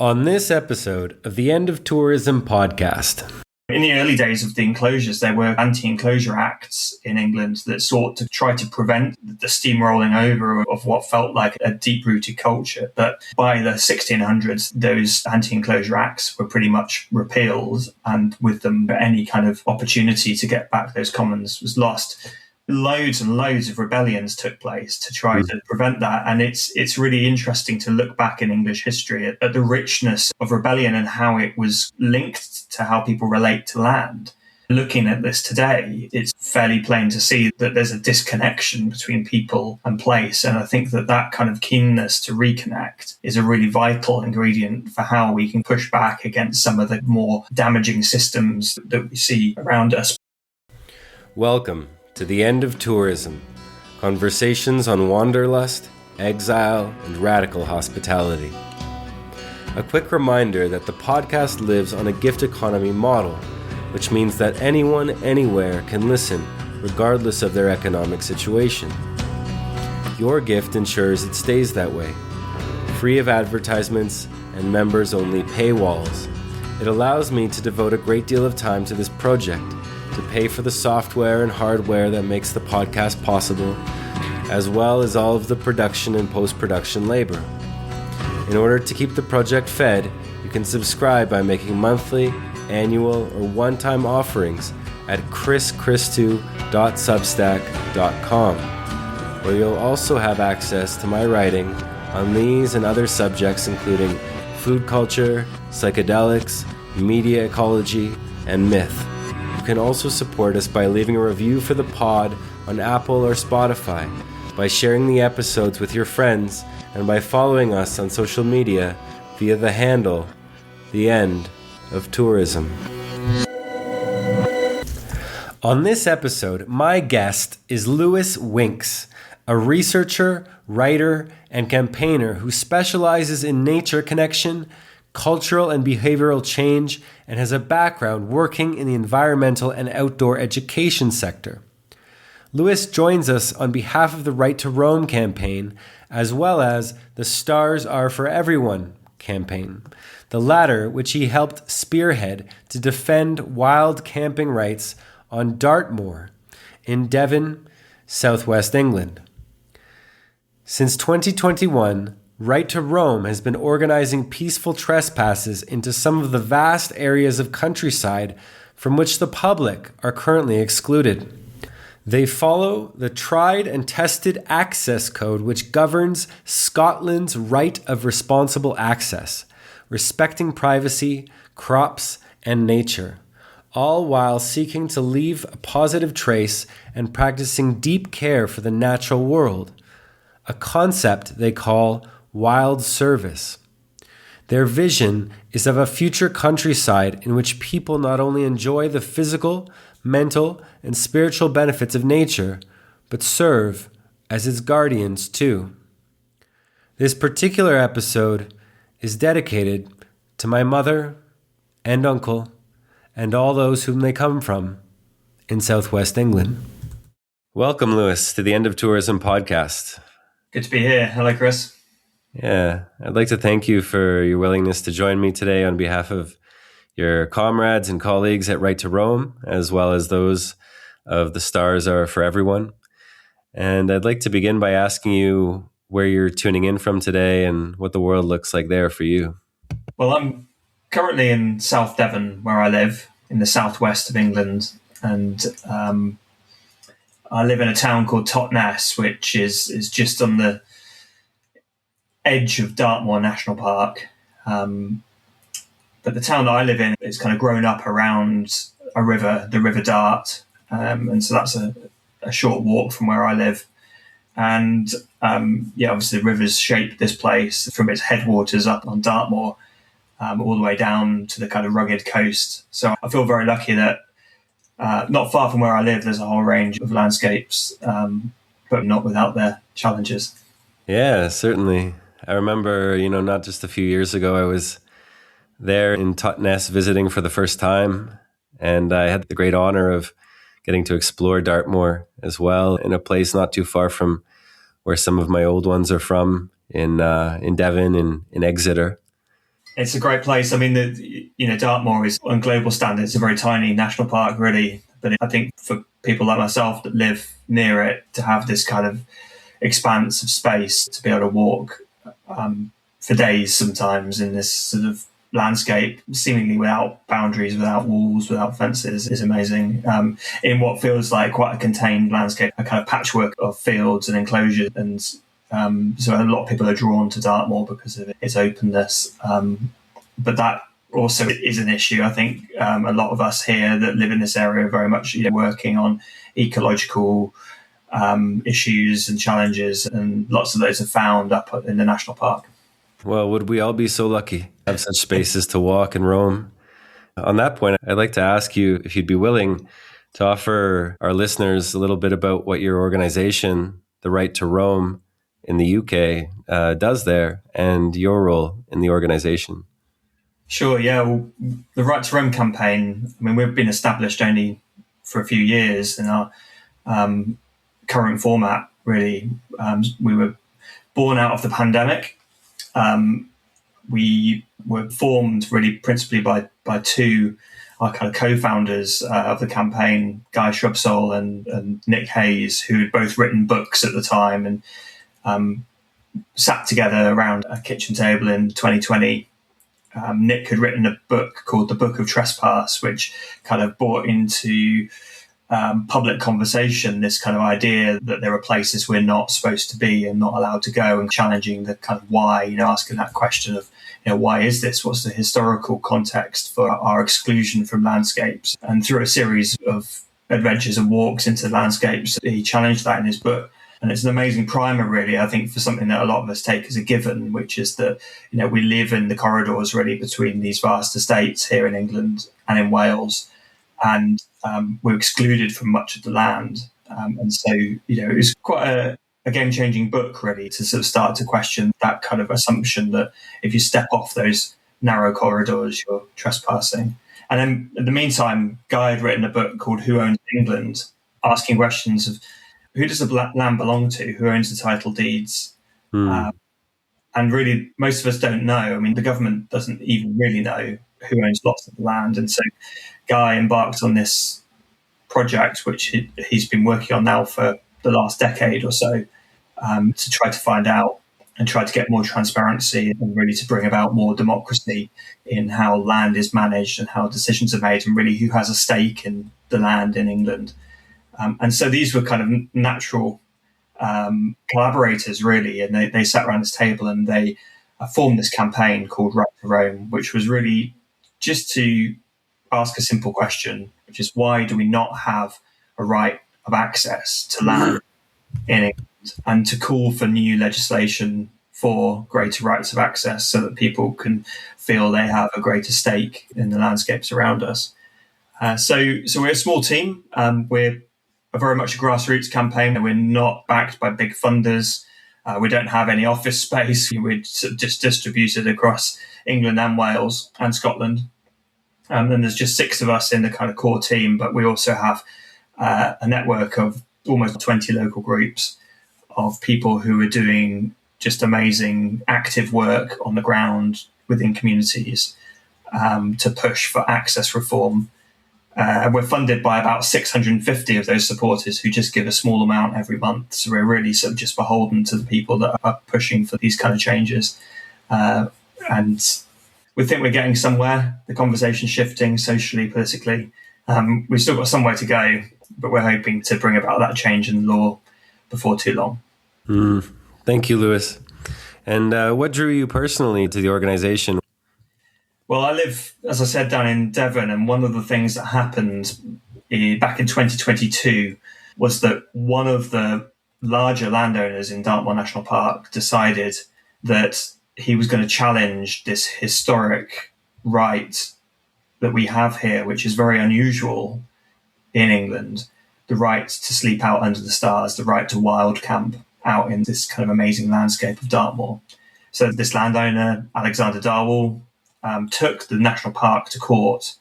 On this episode of the End of Tourism podcast. In the early days of the enclosures, there were anti-enclosure acts in England that sought to try to prevent the steamrolling over of what felt like a deep-rooted culture. But by the 1600s, those anti-enclosure acts were pretty much repealed, and with them, any kind of opportunity to get back those commons was lost. Loads and loads of rebellions took place to try to prevent that. And it's really interesting to look back in English history at the richness of rebellion and how it was linked to how people relate to land. Looking at this today, it's fairly plain to see that there's a disconnection between people and place. And I think that kind of keenness to reconnect is a really vital ingredient for how we can push back against some of the more damaging systems that we see around us. Welcome to the End of Tourism, conversations on wanderlust, exile, and radical hospitality. A quick reminder that the podcast lives on a gift economy model, which means that anyone, anywhere can listen, regardless of their economic situation. Your gift ensures it stays that way, free of advertisements and members-only paywalls. It allows me to devote a great deal of time to this project, to pay for the software and hardware that makes the podcast possible, as well as all of the production and post-production labor. In order to keep the project fed, you can subscribe by making monthly, annual, or one-time offerings at chris.welcome, where you'll also have access to my writing on these and other subjects including food culture, psychedelics, media ecology, and myth. You can also support us by leaving a review for the pod on Apple or Spotify, by sharing the episodes with your friends, and by following us on social media via the handle, The End of Tourism. On this episode, my guest is Lewis Winks, a researcher, writer, and campaigner who specializes in nature connection, cultural and behavioral change, and has a background working in the environmental and outdoor education sector. Lewis joins us on behalf of the Right to Roam campaign, as well as the Stars Are for Everyone campaign, the latter which he helped spearhead to defend wild camping rights on Dartmoor in Devon, southwest England. Since 2021, Right to Roam has been organising peaceful trespasses into some of the vast areas of countryside from which the public are currently excluded. They follow the tried and tested access code which governs Scotland's right of responsible access, respecting privacy, crops, and nature, all while seeking to leave a positive trace and practising deep care for the natural world, a concept they call wild service. Their vision is of a future countryside in which people not only enjoy the physical, mental, and spiritual benefits of nature, but serve as its guardians too. This particular episode is dedicated to my mother and uncle and all those whom they come from in southwest England. Welcome, Lewis, to the End of Tourism podcast. Good to be here. Hello, Chris. Yeah, I'd like to thank you for your willingness to join me today on behalf of your comrades and colleagues at Right to Roam, as well as those of the Stars Are for Everyone. And I'd like to begin by asking you where you're tuning in from today and what the world looks like there for you. Well, I'm currently in South Devon, where I live, in the southwest of England. And I live in a town called Totnes, which is just on the edge of Dartmoor National Park. But the town that I live in is kind of grown up around a river, the River Dart. And so that's a short walk from where I live. And obviously the rivers shape this place from its headwaters up on Dartmoor all the way down to the kind of rugged coast. So I feel very lucky that not far from where I live, there's a whole range of landscapes, but not without their challenges. Yeah, certainly. I remember, not just a few years ago, I was there in Totnes visiting for the first time, and I had the great honor of getting to explore Dartmoor as well, in a place not too far from where some of my old ones are from, in Devon, in Exeter. It's a great place. I mean, Dartmoor is on global standards a very tiny national park, really. But I think for people like myself that live near it, to have this kind of expanse of space to be able to walk for days sometimes in this sort of landscape, seemingly without boundaries, without walls, without fences, is amazing. In what feels like quite a contained landscape, a kind of patchwork of fields and enclosures. And so a lot of people are drawn to Dartmoor because of its openness. But that also is an issue. I think a lot of us here that live in this area are very much working on ecological issues and challenges, and lots of those are found up in the national park. Well, would we all be so lucky to have such spaces to walk and roam? On that point, I'd like to ask you if you'd be willing to offer our listeners a little bit about what your organization, the Right to Roam in the UK, does there, and your role in the organization. Sure, yeah. Well, the Right to Roam campaign, I mean, we've been established only for a few years in our current format, really. We were born out of the pandemic. We were formed really principally by two our kind of co-founders of the campaign, Guy Shrubsole and Nick Hayes, who had both written books at the time and sat together around a kitchen table in 2020. Nick had written a book called The Book of Trespass, which kind of brought into public conversation this kind of idea that there are places we're not supposed to be and not allowed to go, and challenging the kind of why, asking that question of, why is this? What's the historical context for our exclusion from landscapes? And through a series of adventures and walks into landscapes, he challenged that in his book. And it's an amazing primer, really, I think, for something that a lot of us take as a given, which is that, we live in the corridors really between these vast estates here in England and in Wales. And we're excluded from much of the land. And so, it was quite a game-changing book, really, to sort of start to question that kind of assumption that if you step off those narrow corridors, you're trespassing. And then, in the meantime, Guy had written a book called Who Owns England, asking questions of who does the land belong to, who owns the title deeds? And really, most of us don't know. I mean, the government doesn't even really know who owns lots of the land. And so Guy embarked on this project, which he's been working on now for the last decade or so, to try to find out and try to get more transparency and really to bring about more democracy in how land is managed and how decisions are made and really who has a stake in the land in England. And so these were kind of natural collaborators, really, and they sat around this table and they formed this campaign called Right to Roam, which was really just to ask a simple question, which is, why do we not have a right of access to land in England, and to call for new legislation for greater rights of access so that people can feel they have a greater stake in the landscapes around us. So we're a small team. We're very much a grassroots campaign, and we're not backed by big funders. We don't have any office space. We're just distributed across England and Wales and Scotland. And there's just 6 of us in the kind of core team, but we also have a network of almost 20 local groups of people who are doing just amazing active work on the ground within communities to push for access reform. We're funded by about 650 of those supporters who just give a small amount every month. So we're really sort of just beholden to the people that are pushing for these kind of changes. And we think we're getting somewhere. The conversation's shifting socially, politically. We've still got some way to go, but we're hoping to bring about that change in the law before too long. Thank you, Lewis. And what drew you personally to the organization? Well, I live, as I said, down in Devon, and one of the things that happened back in 2022 was that one of the larger landowners in Dartmoor National Park decided that he was going to challenge this historic right that we have here, which is very unusual in England, the right to sleep out under the stars, the right to wild camp out in this kind of amazing landscape of Dartmoor. So this landowner, Alexander Darwell, took the national park to court.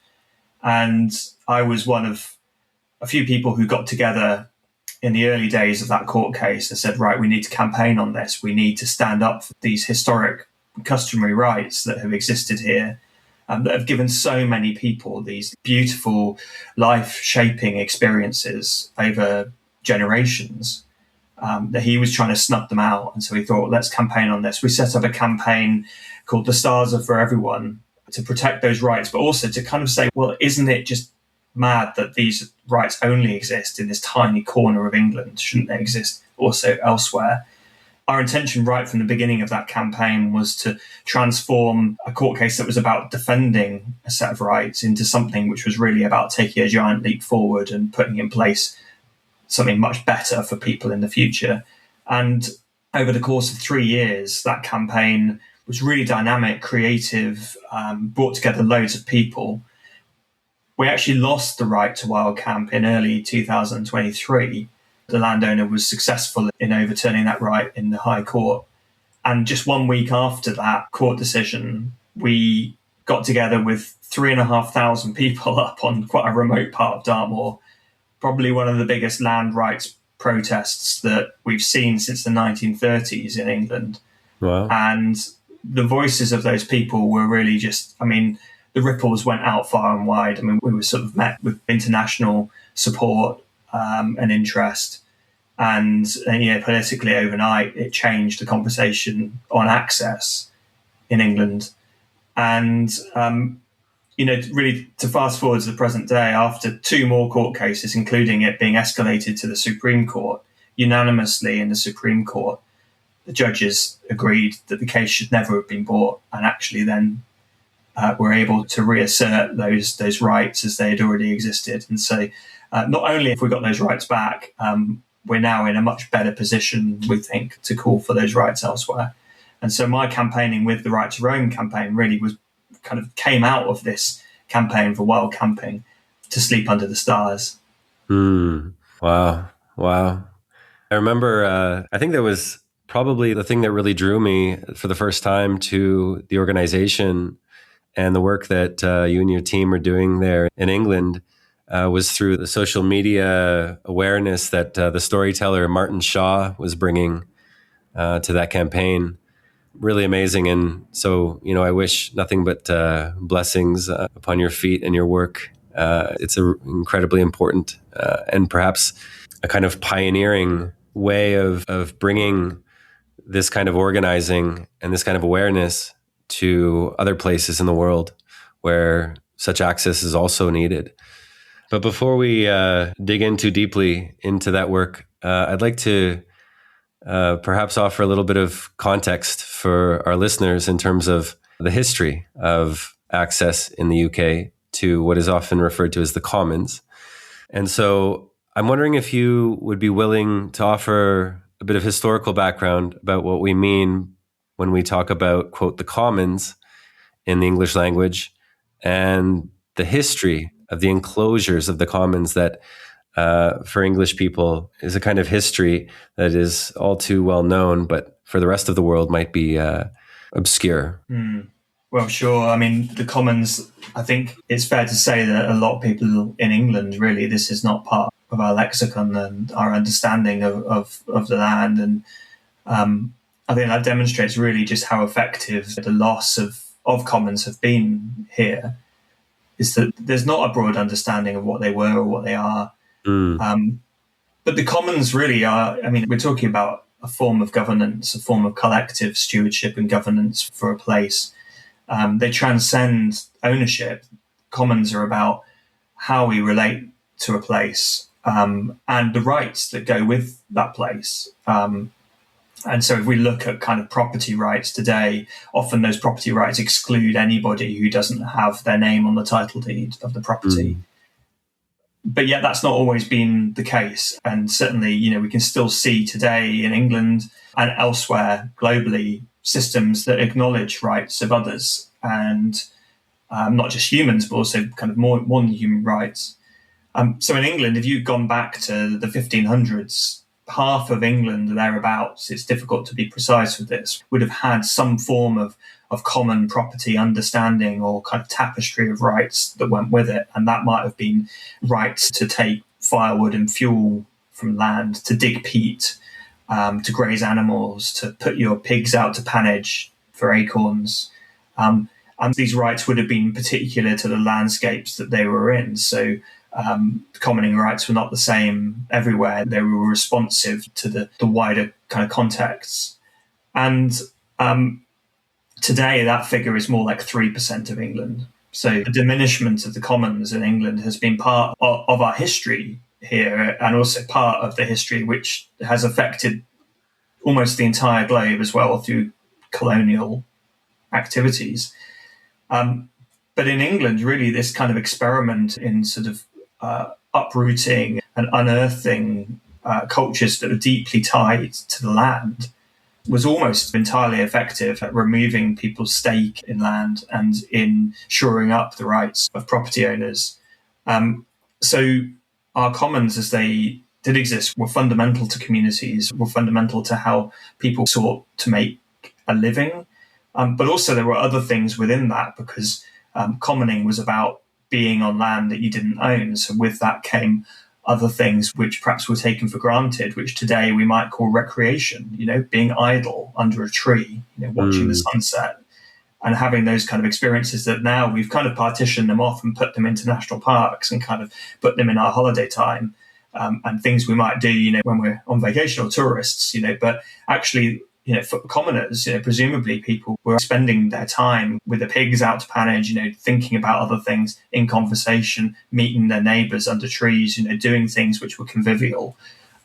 And I was one of a few people who got together in the early days of that court case and said, right, we need to campaign on this. We need to stand up for these historic customary rights that have existed here, that have given so many people these beautiful life-shaping experiences over generations, that he was trying to snuff them out. And so he thought, let's campaign on this. We set up a campaign called The Stars Are For Everyone to protect those rights, but also to kind of say, well, isn't it just mad that these rights only exist in this tiny corner of England? Shouldn't they exist also elsewhere? Our intention right from the beginning of that campaign was to transform a court case that was about defending a set of rights into something which was really about taking a giant leap forward and putting in place something much better for people in the future. And over the course of 3 years, that campaign was really dynamic, creative, brought together loads of people. We actually lost the right to wild camp in early 2023. The landowner was successful in overturning that right in the High Court. And just 1 week after that court decision, we got together with 3,500 people up on quite a remote part of Dartmoor, probably one of the biggest land rights protests that we've seen since the 1930s in England. Wow. And the voices of those people were really just, the ripples went out far and wide. We were sort of met with international support and interest. And politically overnight, it changed the conversation on access in England. And, really to fast forward to the present day, after 2 more court cases, including it being escalated to the Supreme Court, unanimously in the Supreme Court, the judges agreed that the case should never have been brought, and actually then were able to reassert those rights as they had already existed. And so not only have we got those rights back, we're now in a much better position, we think, to call for those rights elsewhere. And so my campaigning with the Right to Roam campaign really was kind of came out of this campaign for wild camping to sleep under the stars. Wow. I remember, I think that was probably the thing that really drew me for the first time to the organization and the work that you and your team are doing there in England. Was through the social media awareness that the storyteller Martin Shaw was bringing to that campaign. Really amazing. And so, I wish nothing but blessings upon your feet and your work. It's incredibly important and perhaps a kind of pioneering way of bringing this kind of organizing and this kind of awareness to other places in the world where such access is also needed. But before we dig in too deeply into that work, I'd like to perhaps offer a little bit of context for our listeners in terms of the history of access in the UK to what is often referred to as the commons. And so I'm wondering if you would be willing to offer a bit of historical background about what we mean when we talk about, quote, the commons in the English language and the history of the enclosures of the commons that for English people is a kind of history that is all too well known, but for the rest of the world might be obscure. Well, sure. The commons, I think it's fair to say that a lot of people in England, really, this is not part of our lexicon and our understanding of the land. And I think that demonstrates really just how effective the loss of commons have been here, is that there's not a broad understanding of what they were or what they are. But the commons really are, we're talking about a form of governance, a form of collective stewardship and governance for a place. They transcend ownership. Commons are about how we relate to a place and the rights that go with that place. And so if we look at kind of property rights today, often those property rights exclude anybody who doesn't have their name on the title deed of the property. But yet that's not always been the case. And certainly, we can still see today in England and elsewhere globally systems that acknowledge rights of others and not just humans, but also kind of more than human rights. So in England, if you've gone back to the 1500s, half of England thereabouts, it's difficult to be precise with this, would have had some form of common property understanding or kind of tapestry of rights that went with it. And that might have been rights to take firewood and fuel from land, to dig peat, to graze animals, to put your pigs out to pannage for acorns. And these rights would have been particular to the landscapes that they were in. So commoning rights were not the same everywhere. They were responsive to the wider kind of contexts. And today that figure is more like 3% of England. So the diminishment of the commons in England has been part of our history here, and also part of the history which has affected almost the entire globe as well through colonial activities. But in England, really, this kind of experiment in sort of uprooting and unearthing cultures that are deeply tied to the land was almost entirely effective at removing people's stake in land and in shoring up the rights of property owners. So our commons, as they did exist, were fundamental to communities, were fundamental to how people sought to make a living. But also there were other things within that, because commoning was about being on land that you didn't own. So with that came other things which perhaps were taken for granted, which today we might call recreation, being idle under a tree, watching the sunset and having those kind of experiences that now we've kind of partitioned them off and put them into national parks and kind of put them in our holiday time, and things we might do, when we're on vacation or tourists, but actually, for commoners, presumably people were spending their time with the pigs out to pannage, thinking about other things in conversation, meeting their neighbours under trees, doing things which were convivial.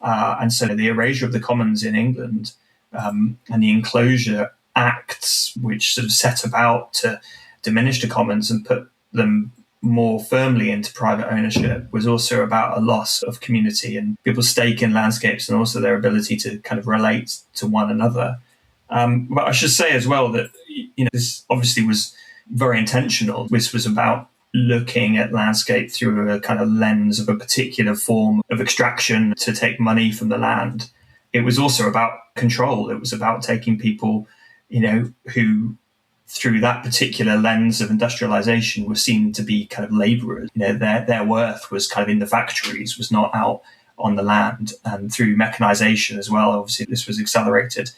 And so the erasure of the commons in England and the enclosure acts, which sort of set about to diminish the commons and put them more firmly into private ownership, was also about a loss of community and people's stake in landscapes, and also their ability to kind of relate to one another. But I should say as well that this obviously was very intentional. This was about looking at landscape through a kind of lens of a particular form of extraction to take money from the land. It was also about control. It was about taking people, who through that particular lens of industrialization were seen to be kind of laborers. Their worth was kind of in the factories, was not out on the land. And through mechanization as well, obviously this was accelerated.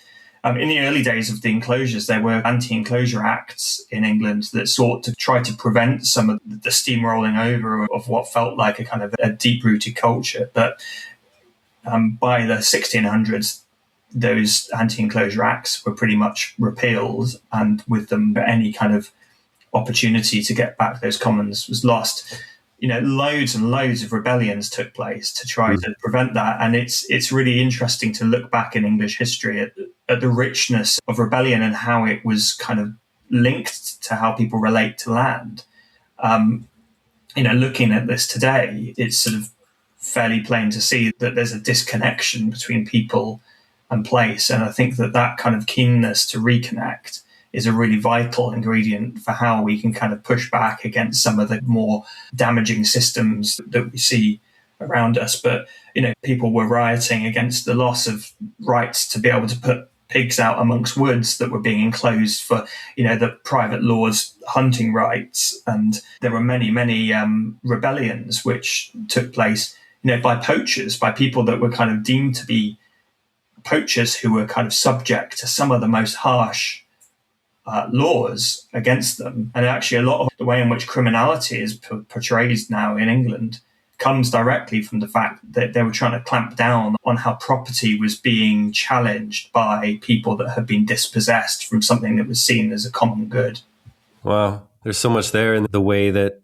In the early days of the enclosures, there were anti-enclosure acts in England that sought to try to prevent some of the steamrolling over of what felt like a kind of a deep-rooted culture. But by the 1600s, those anti-enclosure acts were pretty much repealed, and with them any kind of opportunity to get back those commons was lost. Loads and loads of rebellions took place to try to prevent that, and it's really interesting to look back in English history at the richness of rebellion and how it was kind of linked to how people relate to land. Looking at this today, it's sort of fairly plain to see that there's a disconnection between people and place. And I think that kind of keenness to reconnect is a really vital ingredient for how we can kind of push back against some of the more damaging systems that we see around us. But, people were rioting against the loss of rights to be able to put pigs out amongst woods that were being enclosed for, the private law's hunting rights. And there were many, many rebellions which took place, by poachers, by people that were kind of deemed to be poachers who were kind of subject to some of the most harsh laws against them. And actually a lot of the way in which criminality is portrayed now in England comes directly from the fact that they were trying to clamp down on how property was being challenged by people that had been dispossessed from something that was seen as a common good. Wow. There's so much there in the way that,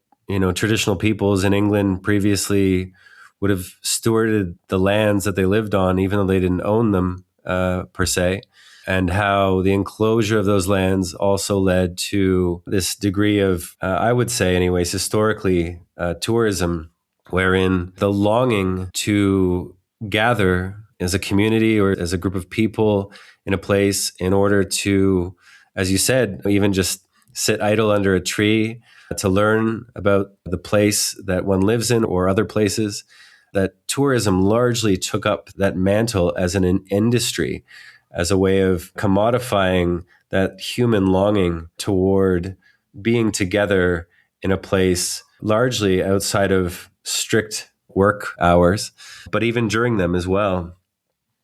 traditional peoples in England previously would have stewarded the lands that they lived on, even though they didn't own them per se, and how the enclosure of those lands also led to this degree of, I would say anyways, historically, tourism, wherein the longing to gather as a community or as a group of people in a place in order to, as you said, even just sit idle under a tree to learn about the place that one lives in or other places, that tourism largely took up that mantle as an industry, as a way of commodifying that human longing toward being together in a place largely outside of strict work hours, but even during them as well.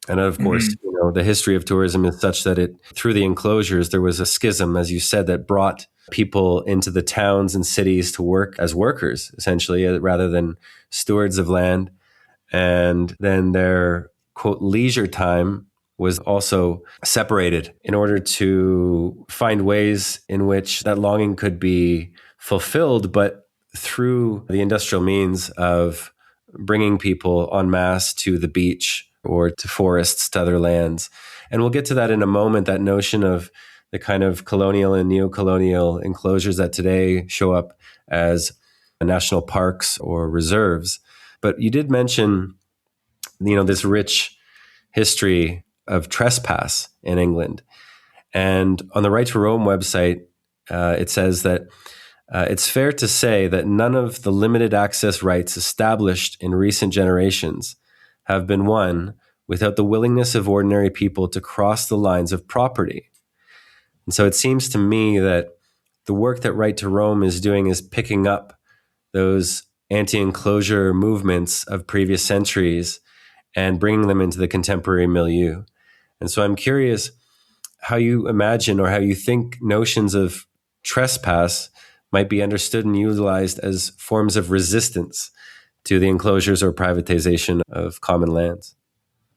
And of course, the history of tourism is such that through the enclosures, there was a schism, as you said, that brought people into the towns and cities to work as workers, essentially, rather than stewards of land. And then their, quote, leisure time was also separated in order to find ways in which that longing could be fulfilled, but through the industrial means of bringing people en masse to the beach or to forests, to other lands. And we'll get to that in a moment, that notion of the kind of colonial and neo-colonial enclosures that today show up as national parks or reserves. But you did mention, this rich history of trespass in England. And on the Right to Roam website, it says that it's fair to say that none of the limited access rights established in recent generations have been won without the willingness of ordinary people to cross the lines of property. And so it seems to me that the work that Right to Roam is doing is picking up those anti-enclosure movements of previous centuries and bringing them into the contemporary milieu. And so I'm curious how you imagine or how you think notions of trespass might be understood and utilized as forms of resistance to the enclosures or privatization of common lands.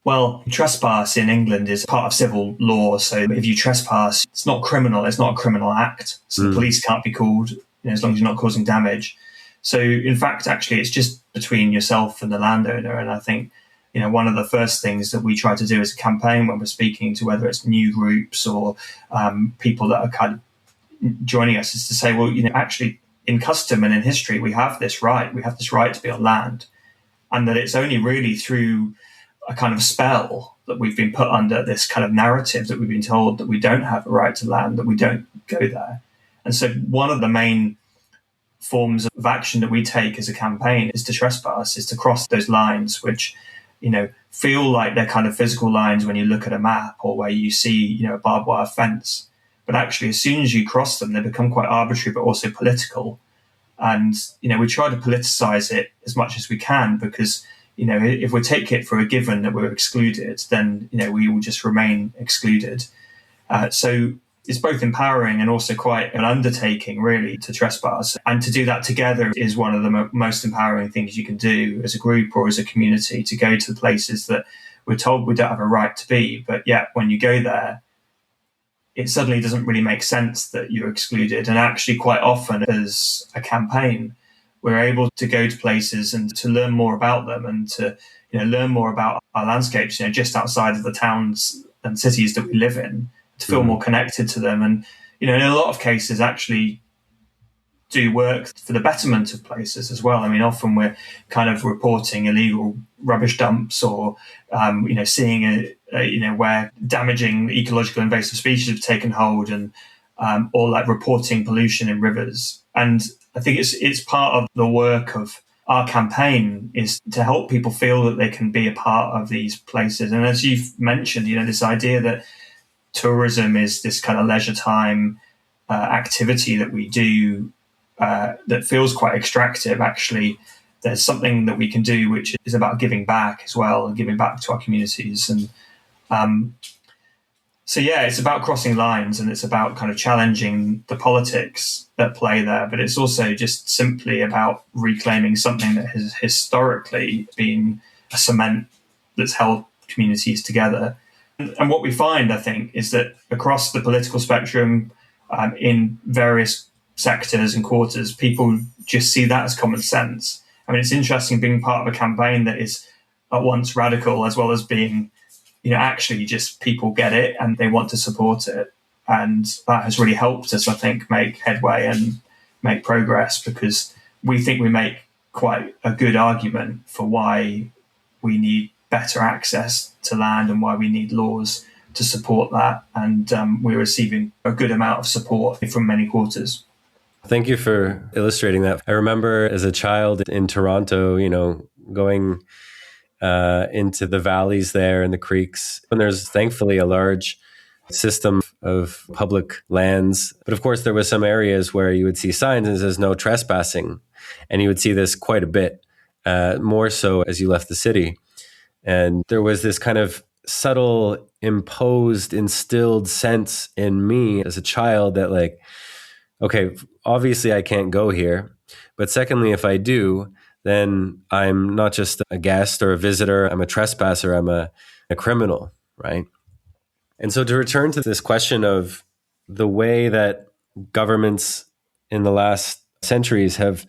Well, trespass in England is part of civil law. So if you trespass, it's not criminal. It's not a criminal act. So the police can't be called, as long as you're not causing damage. So in fact, actually, it's just between yourself and the landowner. And I think, one of the first things that we try to do as a campaign when we're speaking to whether it's new groups or people that are kind of joining us is to say, well, actually in custom and in history, we have this right. We have this right to be on land. And that it's only really through a kind of spell that we've been put under, this kind of narrative that we've been told that we don't have a right to land, that we don't go there. And so one of the main forms of action that we take as a campaign is to trespass, is to cross those lines, which, feel like they're kind of physical lines when you look at a map or where you see, a barbed wire fence. But actually, as soon as you cross them, they become quite arbitrary, but also political. And, we try to politicize it as much as we can because, if we take it for a given that we're excluded, then, we will just remain excluded. So it's both empowering and also quite an undertaking, really, to trespass. And to do that together is one of the most empowering things you can do as a group or as a community, to go to the places that we're told we don't have a right to be. But yet, when you go there, it suddenly doesn't really make sense that you're excluded. And actually, quite often, as a campaign, we're able to go to places and to learn more about them and to learn more about our landscapes, just outside of the towns and cities that we live in, to feel more connected to them. And, in a lot of cases, actually do work for the betterment of places as well. I mean, often we're kind of reporting illegal rubbish dumps or, seeing, where damaging ecological invasive species have taken hold and, or like reporting pollution in rivers. And I think it's part of the work of our campaign is to help people feel that they can be a part of these places. And as you've mentioned, this idea that tourism is this kind of leisure time activity that we do that feels quite extractive. Actually, there's something that we can do which is about giving back as well and giving back to our communities. And so, it's about crossing lines and it's about kind of challenging the politics that play there. But it's also just simply about reclaiming something that has historically been a cement that's held communities together. And what we find, I think, is that across the political spectrum, in various sectors and quarters, people just see that as common sense. I mean, it's interesting being part of a campaign that is at once radical as well as being, actually just people get it and they want to support it. And that has really helped us, I think, make headway and make progress because we think we make quite a good argument for why we need better access to land and why we need laws to support that. And we're receiving a good amount of support from many quarters. Thank you for illustrating that. I remember as a child in Toronto, going into the valleys there and the creeks. And there's thankfully a large system of public lands. But of course, there was some areas where you would see signs and it says no trespassing. And you would see this quite a bit, more so as you left the city. And there was this kind of subtle instilled sense in me as a child that like, okay, obviously I can't go here. But secondly, if I do, then I'm not just a guest or a visitor, I'm a trespasser, I'm a criminal, right? And so to return to this question of the way that governments in the last centuries have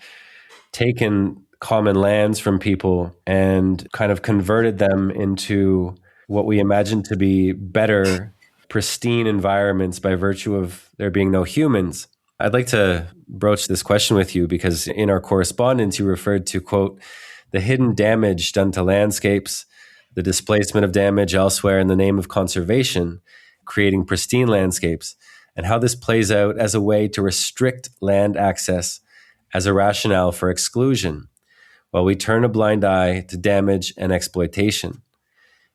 taken common lands from people and kind of converted them into what we imagine to be better, pristine environments by virtue of there being no humans. I'd like to broach this question with you because in our correspondence, you referred to, quote, the hidden damage done to landscapes, the displacement of damage elsewhere in the name of conservation, creating pristine landscapes, and how this plays out as a way to restrict land access as a rationale for exclusion, while we turn a blind eye to damage and exploitation.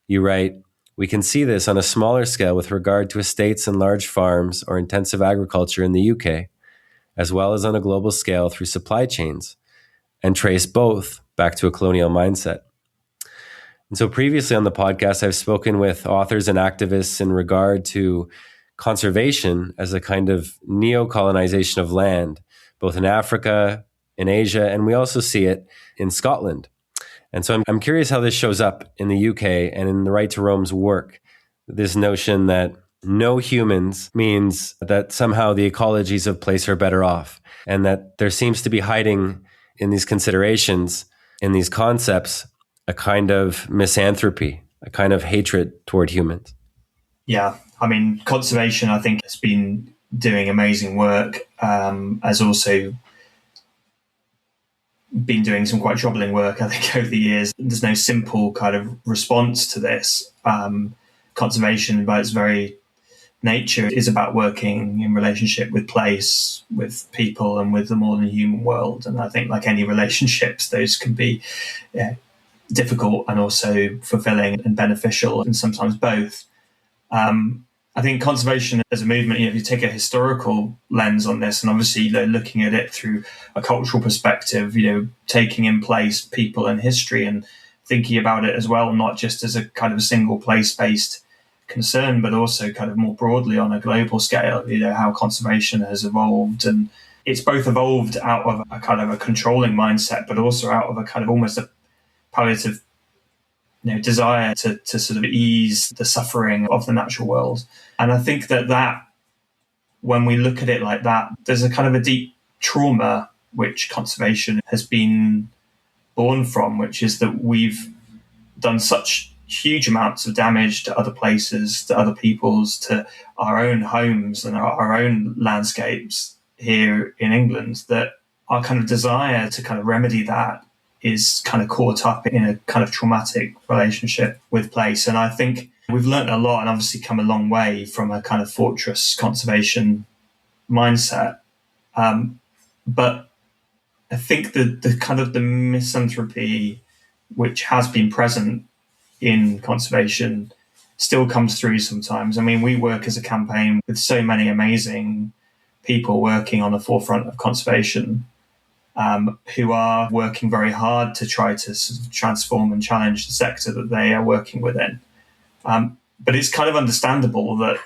You write, we can see this on a smaller scale with regard to estates and large farms or intensive agriculture in the UK, as well as on a global scale through supply chains, and trace both back to a colonial mindset. And so previously on the podcast, I've spoken with authors and activists in regard to conservation as a kind of neo-colonization of land, both in Africa, in Asia, and we also see it in Scotland. And so I'm curious how this shows up in the UK and in the Right to Roam's work. This notion that no humans means that somehow the ecologies of place are better off, and that there seems to be hiding in these considerations, in these concepts, a kind of misanthropy, a kind of hatred toward humans. Yeah, I mean, conservation, I think, has been doing amazing work, has also been doing some quite troubling work, I think, over the years. There's no simple kind of response to this. Conservation, by its very nature, is about working in relationship with place, with people, and with the more than human world. And I think, like any relationships, those can be difficult and also fulfilling and beneficial, and sometimes both. I think conservation as a movement, if you take a historical lens on this, and obviously looking at it through a cultural perspective, taking in place people and history and thinking about it as well, not just as a kind of a single place-based concern, but also kind of more broadly on a global scale, how conservation has evolved. And it's both evolved out of a kind of a controlling mindset, but also out of a kind of almost a palliative desire to sort of ease the suffering of the natural world. And I think that when we look at it like that, there's a kind of a deep trauma which conservation has been born from, which is that we've done such huge amounts of damage to other places, to other peoples, to our own homes and our own landscapes here in England, that our kind of desire to kind of remedy that is kind of caught up in a kind of traumatic relationship with place. And I think we've learned a lot and obviously come a long way from a kind of fortress conservation mindset. But I think the kind of the misanthropy which has been present in conservation still comes through sometimes. I mean, we work as a campaign with so many amazing people working on the forefront of conservation, who are working very hard to try to sort of transform and challenge the sector that they are working within. But it's kind of understandable that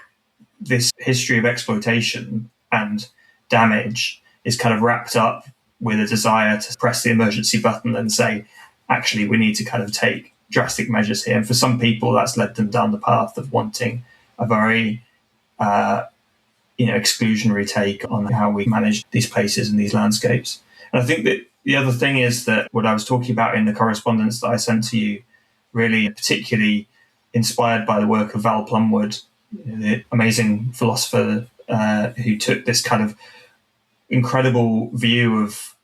this history of exploitation and damage is kind of wrapped up with a desire to press the emergency button and say, actually, we need to kind of take drastic measures here. And for some people, that's led them down the path of wanting a very exclusionary take on how we manage these places and these landscapes. And I think that the other thing is that what I was talking about in the correspondence that I sent to you, really particularly inspired by the work of Val Plumwood, the amazing philosopher who took this kind of incredible view of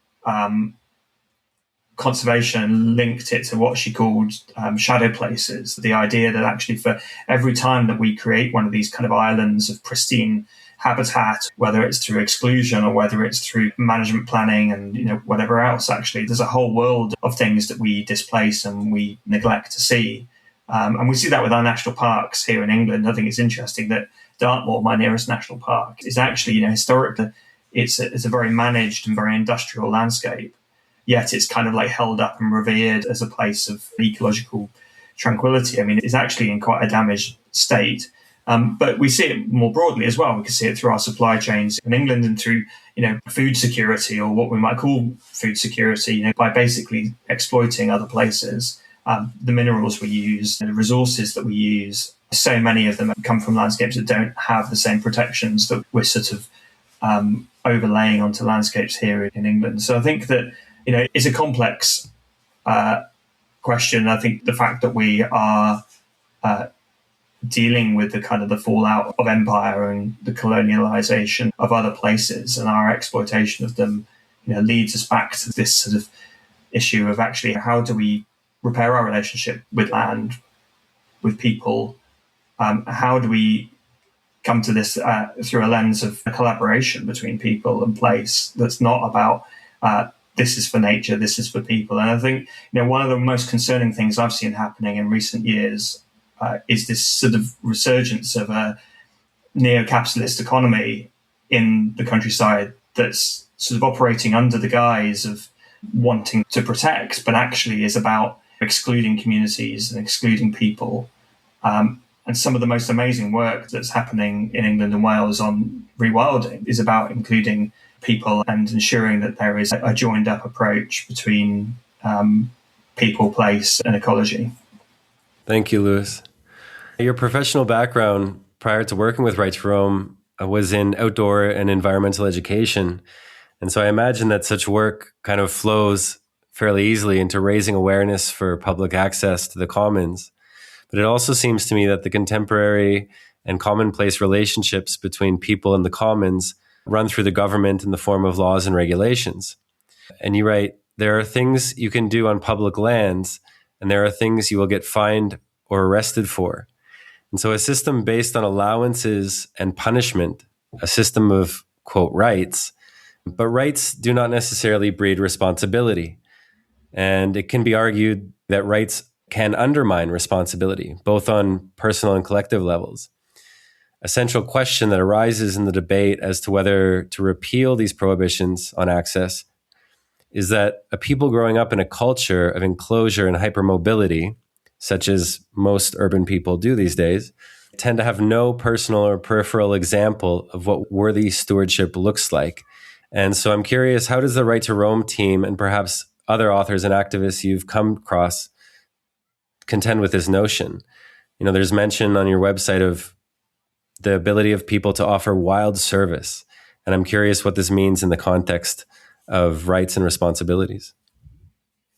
conservation and linked it to what she called shadow places. The idea that actually for every time that we create one of these kind of islands of pristine habitat, whether it's through exclusion or whether it's through management planning and whatever else, actually there's a whole world of things that we displace and we neglect to see. And we see that with our national parks here in England. I think it's interesting that Dartmoor, my nearest national park, is actually, historically, it's a very managed and very industrial landscape. Yet it's kind of like held up and revered as a place of ecological tranquility. I mean, it's actually in quite a damaged state. But we see it more broadly as well. We can see it through our supply chains in England and through, food security, or what we might call food security, by basically exploiting other places. The minerals we use, the resources that we use, so many of them come from landscapes that don't have the same protections that we're sort of overlaying onto landscapes here in England. So I think that, it's a complex question. I think the fact that we are dealing with the kind of the fallout of empire and the colonialization of other places and our exploitation of them, leads us back to this sort of issue of actually how do we repair our relationship with land, with people? How do we come to this through a lens of a collaboration between people and place that's not about this is for nature, this is for people? And I think one of the most concerning things I've seen happening in recent years is this sort of resurgence of a neo-capitalist economy in the countryside that's sort of operating under the guise of wanting to protect, but actually is about excluding communities and excluding people. And some of the most amazing work that's happening in England and Wales on rewilding is about including people and ensuring that there is a joined up approach between people, place, and ecology. Thank you, Lewis. Your professional background prior to working with Right to Roam was in outdoor and environmental education. And so I imagine that such work kind of flows fairly easily into raising awareness for public access to the commons. But it also seems to me that the contemporary and commonplace relationships between people and the commons run through the government in the form of laws and regulations. And you write, there are things you can do on public lands, and there are things you will get fined or arrested for. And so a system based on allowances and punishment, a system of, quote, rights, but rights do not necessarily breed responsibility. And it can be argued that rights can undermine responsibility, both on personal and collective levels. A central question that arises in the debate as to whether to repeal these prohibitions on access is that a people growing up in a culture of enclosure and hypermobility, such as most urban people do these days, tend to have no personal or peripheral example of what worthy stewardship looks like. And so I'm curious, how does the Right to Roam team and perhaps other authors and activists you've come across contend with this notion? There's mention on your website of the ability of people to offer wild service. And I'm curious what this means in the context of rights and responsibilities.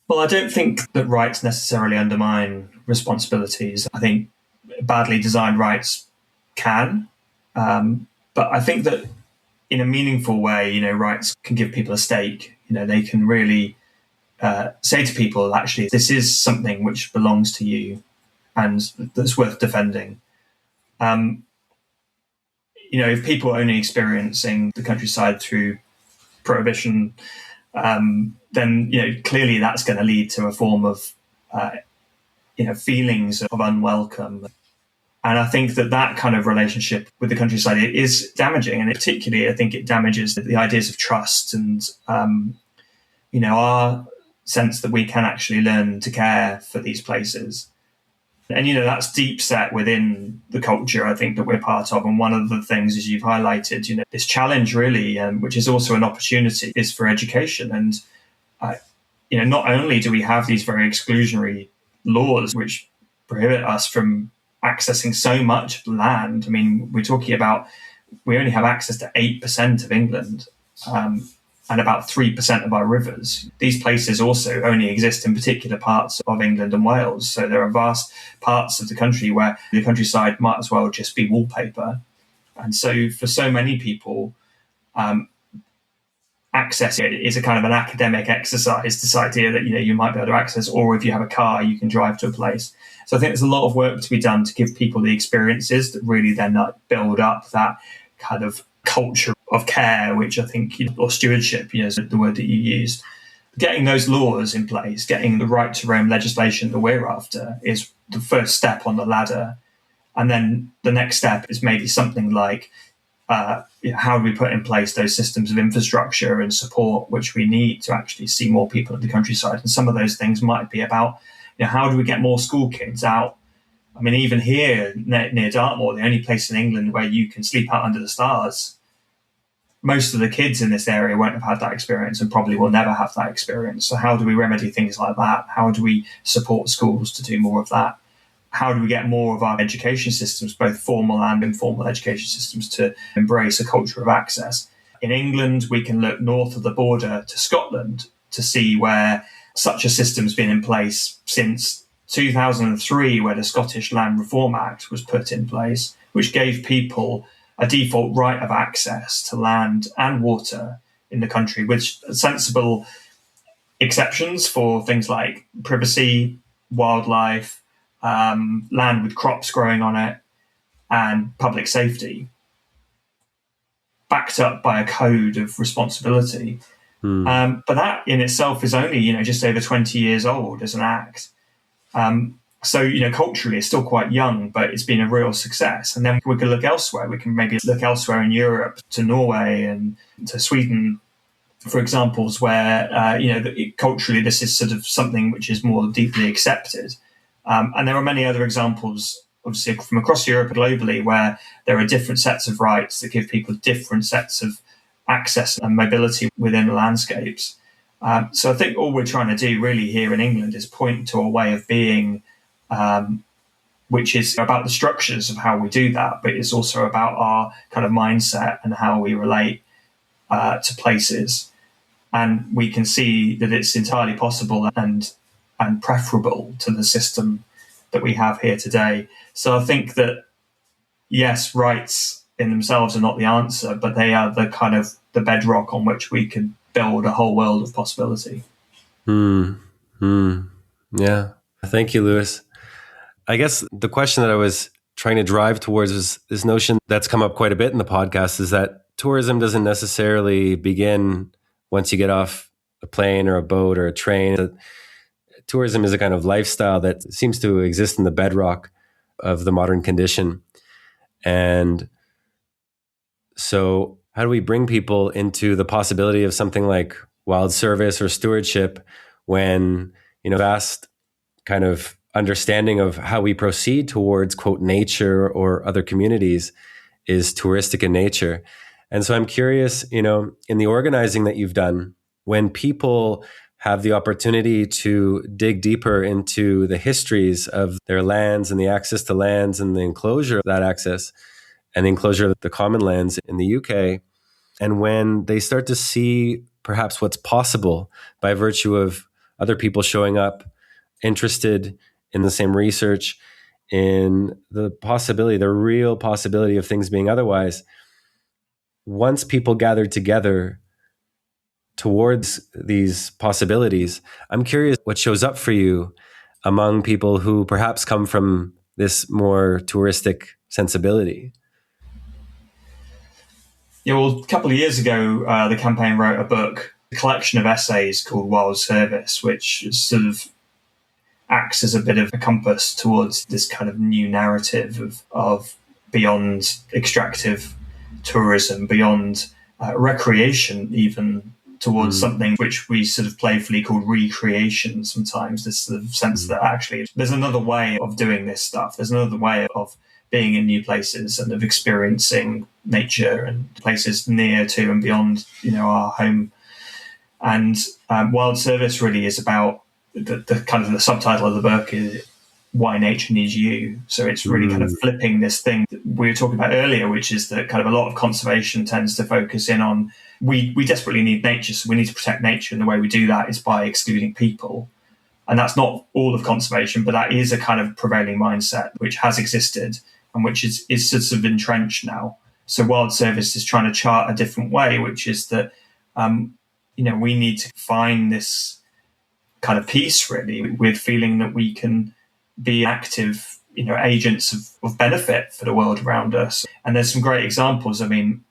Well, I don't think that rights necessarily undermine responsibilities. I think badly designed rights can. But I think that in a meaningful way, rights can give people a stake. They can really say to people, actually, this is something which belongs to you and that's worth defending. If people are only experiencing the countryside through prohibition, then clearly that's going to lead to a form of feelings of unwelcome. And I think that kind of relationship with the countryside is damaging, and particularly I think it damages the ideas of trust and our sense that we can actually learn to care for these places. And, that's deep set within the culture, I think, that we're part of. And one of the things, as you've highlighted, this challenge really, which is also an opportunity, is for education. And, not only do we have these very exclusionary laws which prohibit us from accessing so much land. I mean, we're talking about, we only have access to 8% of England and about 3% of our rivers. These places also only exist in particular parts of England and Wales. So there are vast parts of the country where the countryside might as well just be wallpaper. And so for so many people, access it is a kind of an academic exercise, this idea that, you might be able to access, or if you have a car, you can drive to a place. So I think there's a lot of work to be done to give people the experiences that really then build up that kind of culture of care, which I think, or stewardship, is the word that you used. Getting those laws in place, getting the Right to Roam legislation that we're after is the first step on the ladder. And then the next step is maybe something like, how do we put in place those systems of infrastructure and support which we need to actually see more people in the countryside? And some of those things might be about, how do we get more school kids out I mean, even here near Dartmoor, the only place in England where you can sleep out under the stars, most of the kids in this area won't have had that experience and probably will never have that experience. So how do we remedy things like that? How do we support schools to do more of that? How do we get more of our education systems, both formal and informal education systems, to embrace a culture of access? In England, we can look north of the border to Scotland to see where such a system's been in place since 2003, where the Scottish Land Reform Act was put in place, which gave people a default right of access to land and water in the country, with sensible exceptions for things like privacy, wildlife, land with crops growing on it, and public safety, backed up by a code of responsibility. But that in itself is only, just over 20 years old as an act. So, culturally, it's still quite young, but it's been a real success. And then we can look elsewhere. We can maybe look elsewhere in Europe, to Norway and to Sweden, for examples where, culturally, this is sort of something which is more deeply accepted. And there are many other examples, obviously, from across Europe and globally, where there are different sets of rights that give people different sets of access and mobility within the landscapes. So I think all we're trying to do really here in England is point to a way of being which is about the structures of how we do that, but it's also about our kind of mindset and how we relate to places. And we can see that it's entirely possible and preferable to the system that we have here today. So I think that, yes, rights in themselves are not the answer, but they are the kind of the bedrock on which we can build a whole world of possibility. Yeah. Thank you, Lewis. I guess the question that I was trying to drive towards is this notion that's come up quite a bit in the podcast, is that tourism doesn't necessarily begin once you get off a plane or a boat or a train. Tourism is a kind of lifestyle that seems to exist in the bedrock of the modern condition. And so how do we bring people into the possibility of something like wild service or stewardship when, vast kind of understanding of how we proceed towards, quote, nature or other communities is touristic in nature? And so I'm curious, in the organizing that you've done, when people have the opportunity to dig deeper into the histories of their lands and the access to lands and the enclosure of that access and the enclosure of the common lands in the UK, and when they start to see perhaps what's possible by virtue of other people showing up interested in the same research, in the possibility, the real possibility of things being otherwise, once people gather together towards these possibilities, I'm curious what shows up for you among people who perhaps come from this more touristic sensibility. Yeah, well, a couple of years ago, the campaign wrote a book, a collection of essays called Wild Service, which sort of acts as a bit of a compass towards this kind of new narrative of beyond extractive tourism, beyond recreation, even towards something which we sort of playfully call recreation sometimes, this sort of sense that actually there's another way of doing this stuff. There's another way of being in new places and of experiencing nature and places near to and beyond, our home. And Wild Service really is about the kind of the subtitle of the book is Why Nature Needs You. So it's really kind of flipping this thing that we were talking about earlier, which is that kind of a lot of conservation tends to focus in on we desperately need nature, so we need to protect nature, and the way we do that is by excluding people. And that's not all of conservation, but that is a kind of prevailing mindset which has existed and which is sort of entrenched now. So Wild Service is trying to chart a different way, which is that we need to find this kind of peace, really, with feeling that we can be active, agents of benefit for the world around us. And there's some great examples. I mean,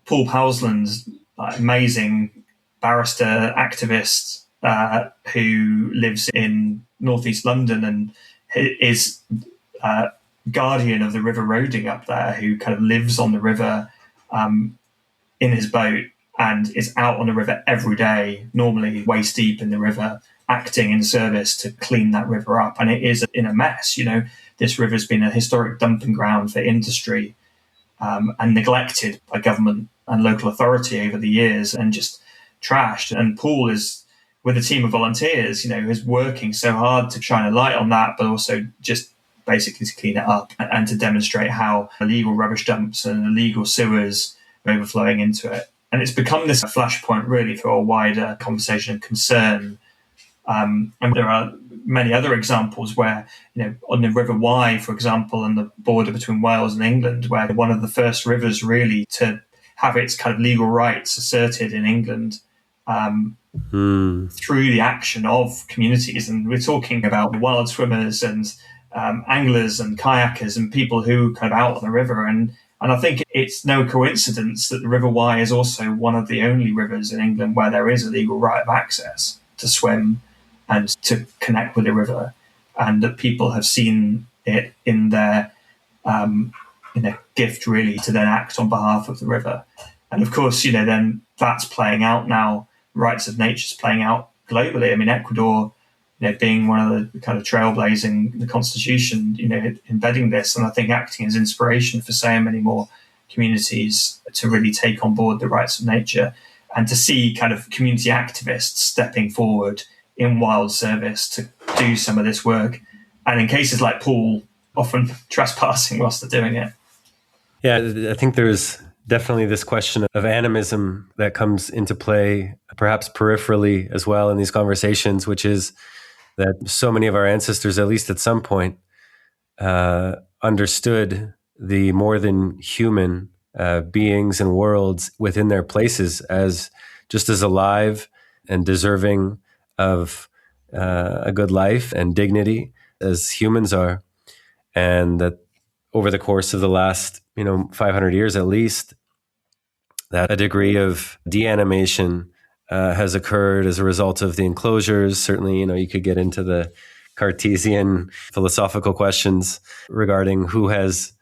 Paul Powsland's amazing barrister activist who lives in northeast London and is guardian of the river Roding up there, who kind of lives on the river in his boat and is out on the river every day, normally waist deep in the river, acting in service to clean that river up. And it is in a mess. This river's been a historic dumping ground for industry, and neglected by government and local authority over the years, and just trashed. And Paul is, with a team of volunteers, is working so hard to shine a light on that, but also just basically to clean it up and to demonstrate how illegal rubbish dumps and illegal sewers are overflowing into it. And it's become this flashpoint really for a wider conversation and concern. And there are many other examples where, on the River Wye, for example, on the border between Wales and England, where one of the first rivers really to have its kind of legal rights asserted in England through the action of communities. And we're talking about wild swimmers and anglers and kayakers and people who kind of out on the river. And I think it's no coincidence that the River Wye is also one of the only rivers in England where there is a legal right of access to swim and to connect with the river, and that people have seen it in their gift really to then act on behalf of the river. And of course, then that's playing out now. Rights of nature is playing out globally. I mean, Ecuador, being one of the kind of trailblazing the constitution, embedding this, and I think acting as inspiration for so many more communities to really take on board the rights of nature, and to see kind of community activists stepping forward in wild service to do some of this work. And in cases like Paul, often trespassing whilst they're doing it. Yeah, I think there's definitely this question of animism that comes into play, perhaps peripherally as well in these conversations, which is that so many of our ancestors, at least at some point, understood the more than human beings and worlds within their places as just as alive and deserving of a good life and dignity as humans are. And that over the course of the last 500 years at least, that a degree of de-animation has occurred as a result of the enclosures. Certainly, you could get into the Cartesian philosophical questions regarding who has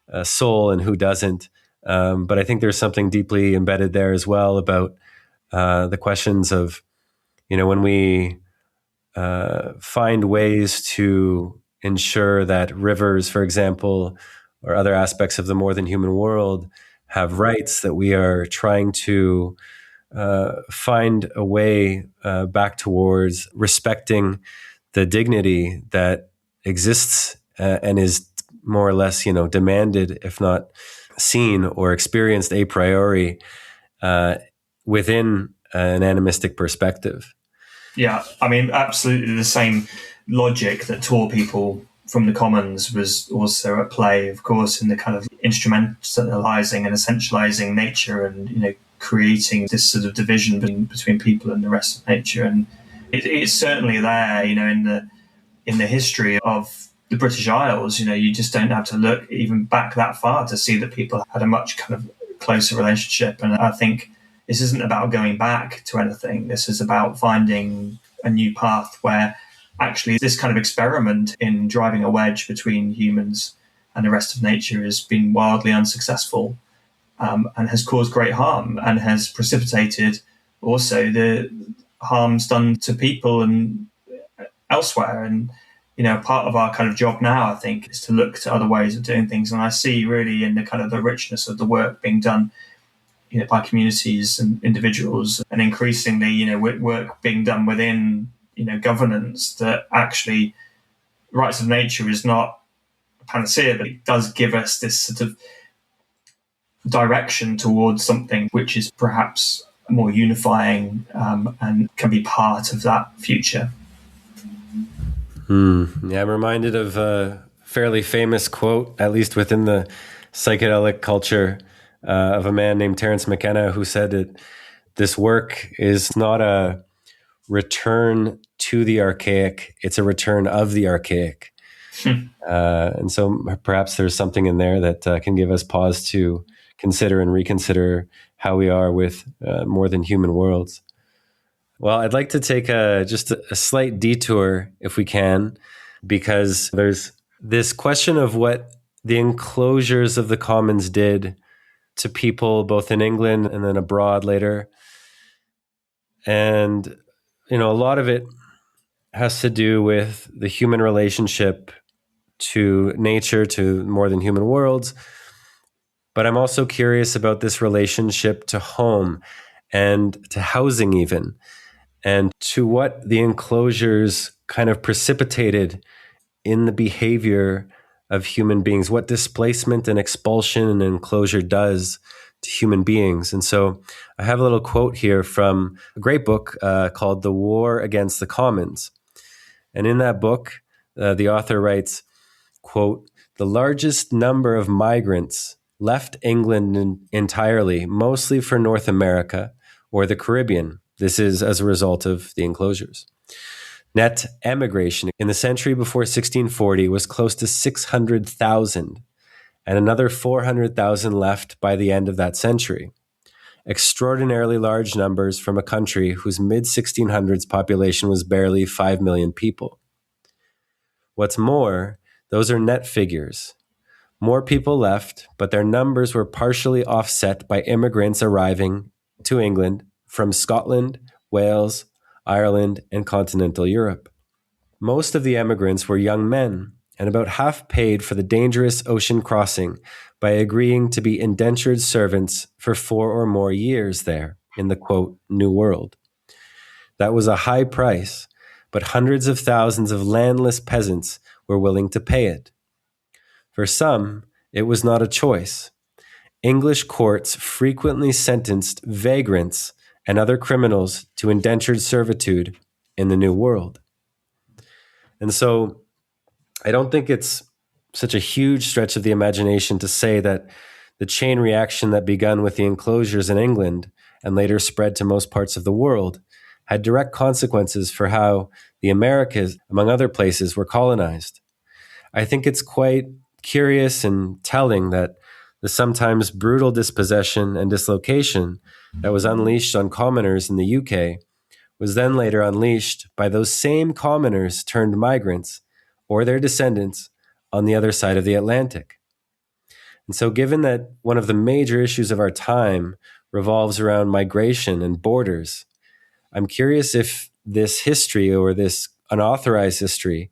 a soul and who doesn't. But I think there's something deeply embedded there as well about the questions of, when we find ways to ensure that rivers, for example, or other aspects of the more than human world have rights, that we are trying to find a way back towards respecting the dignity that exists and is more or less, demanded, if not seen or experienced a priori within an animistic perspective. Yeah, I mean, absolutely the same logic that tore people from the commons was also at play, of course, in the kind of instrumentalizing and essentializing nature and, creating this sort of division between people and the rest of nature. And it's certainly there, in the history of the British Isles. You just don't have to look even back that far to see that people had a much kind of closer relationship. And I think this isn't about going back to anything. This is about finding a new path where actually this kind of experiment in driving a wedge between humans and the rest of nature has been wildly unsuccessful, and has caused great harm, and has precipitated also the harms done to people and elsewhere. And, part of our kind of job now, I think, is to look to other ways of doing things. And I see really in the kind of the richness of the work being done by communities and individuals, and increasingly, work being done within, governance, that actually rights of nature is not a panacea, but it does give us this sort of direction towards something which is perhaps more unifying, and can be part of that future. Yeah, I'm reminded of a fairly famous quote, at least within the psychedelic culture, of a man named Terence McKenna, who said that this work is not a return to the archaic, it's a return of the archaic. And so perhaps there's something in there that can give us pause to consider and reconsider how we are with more than human worlds. Well, I'd like to take just a slight detour, if we can, because there's this question of what the enclosures of the commons did to people both in England and then abroad later. And, a lot of it has to do with the human relationship to nature, to more than human worlds. But I'm also curious about this relationship to home and to housing even, and to what the enclosures kind of precipitated in the behavior of human beings, what displacement and expulsion and enclosure does to human beings. And so I have a little quote here from a great book called The War Against the Commons. And in that book, the author writes, quote, "The largest number of migrants left England entirely, mostly for North America or the Caribbean. This is as a result of the enclosures. Net emigration in the century before 1640 was close to 600,000, and another 400,000 left by the end of that century. Extraordinarily large numbers from a country whose mid-1600s population was barely 5 million people. What's more, those are net figures. More people left, but their numbers were partially offset by immigrants arriving to England from Scotland, Wales, Ireland, and continental Europe. Most of the emigrants were young men, and about half paid for the dangerous ocean crossing by agreeing to be indentured servants for 4 or more years there in the, quote, New World. That was a high price, but hundreds of thousands of landless peasants were willing to pay it. For some, it was not a choice. English courts frequently sentenced vagrants and other criminals to indentured servitude in the New World." And so I don't think it's such a huge stretch of the imagination to say that the chain reaction that began with the enclosures in England and later spread to most parts of the world had direct consequences for how the Americas, among other places, were colonized. I think it's quite curious and telling that the sometimes brutal dispossession and dislocation that was unleashed on commoners in the UK was then later unleashed by those same commoners turned migrants or their descendants on the other side of the Atlantic. And so given that one of the major issues of our time revolves around migration and borders, I'm curious if this history or this unauthorized history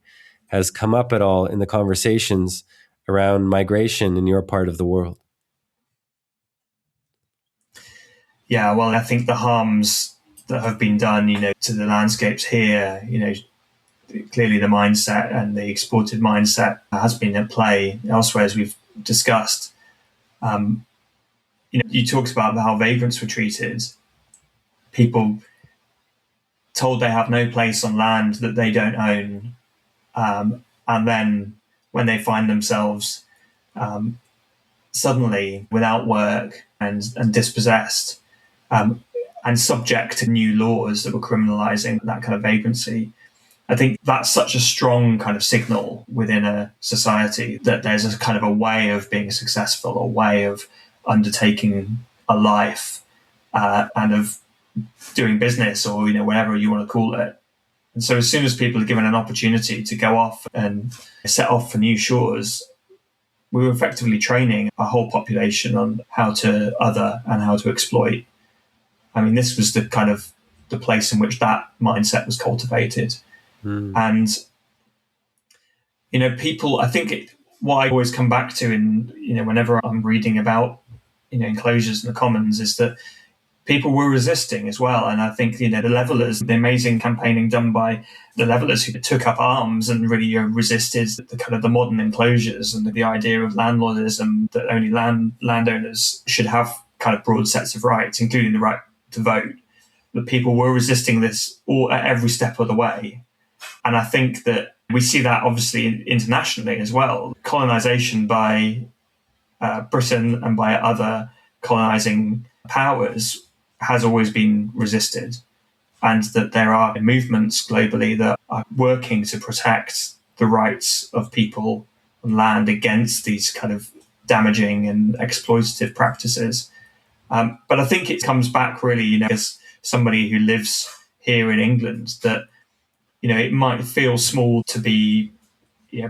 has come up at all in the conversations around migration in your part of the world. Yeah, well, I think the harms that have been done, to the landscapes here, clearly the mindset and the exported mindset has been at play elsewhere, as we've discussed. You talked about how vagrants were treated. People told they have no place on land that they don't own. And then when they find themselves suddenly without work and dispossessed, and subject to new laws that were criminalizing that kind of vagrancy, I think that's such a strong kind of signal within a society that there's a kind of a way of being successful, a way of undertaking a life, and of doing business, or whatever you want to call it. And so as soon as people are given an opportunity to go off and set off for new shores, we were effectively training a whole population on how to other and how to exploit. I mean, this was the kind of the place in which that mindset was cultivated. And, people, I think what I always come back to whenever I'm reading about, enclosures in the commons, is that people were resisting as well. And I think, the levelers, the amazing campaigning done by the levelers who took up arms and really resisted the kind of the modern enclosures and the idea of landlordism, that only landowners should have kind of broad sets of rights, including the right to vote. That people were resisting this all at every step of the way. And I think that we see that obviously internationally as well. Colonization by Britain and by other colonizing powers has always been resisted, and that there are movements globally that are working to protect the rights of people on land against these kind of damaging and exploitative practices. But I think it comes back really, as somebody who lives here in England, that it might feel small to be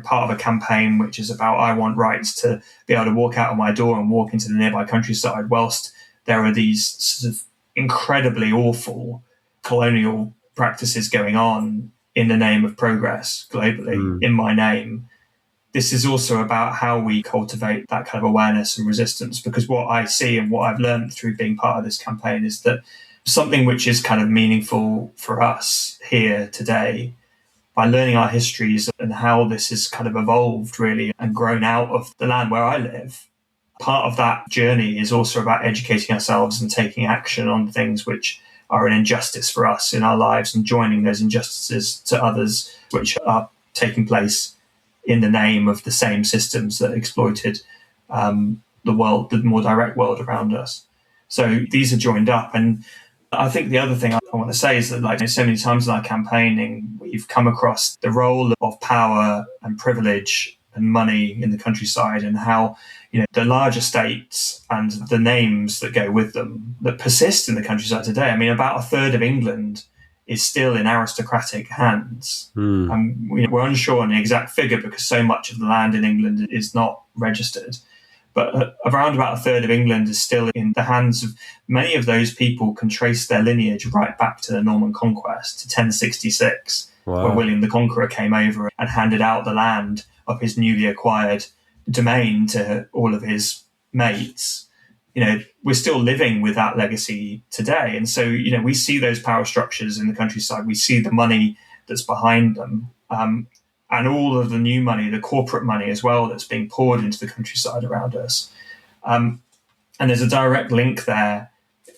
part of a campaign which is about, I want rights to be able to walk out of my door and walk into the nearby countryside, whilst there are these sort of incredibly awful colonial practices going on in the name of progress globally, in my name. This is also about how we cultivate that kind of awareness and resistance, because what I see and what I've learned through being part of this campaign is that something which is kind of meaningful for us here today, by learning our histories and how this has kind of evolved really and grown out of the land where I live. Part of that journey is also about educating ourselves and taking action on things which are an injustice for us in our lives, and joining those injustices to others which are taking place in the name of the same systems that exploited the world, the more direct world around us. So these are joined up. And I think the other thing I want to say is that, like so many times in our campaigning, we've come across the role of power and privilege and money in the countryside, and how, the large estates and the names that go with them that persist in the countryside today. I mean, about a third of England is still in aristocratic hands. And we're unsure on the exact figure because so much of the land in England is not registered. But around about a third of England is still in the hands of many of those people. Can trace their lineage right back to the Norman conquest, to 1066, where William the Conqueror came over and handed out the land of his newly acquired domain to all of his mates. We're still living with that legacy today. And so, we see those power structures in the countryside. We see the money that's behind them. And all of the new money, the corporate money as well, that's being poured into the countryside around us. And there's a direct link there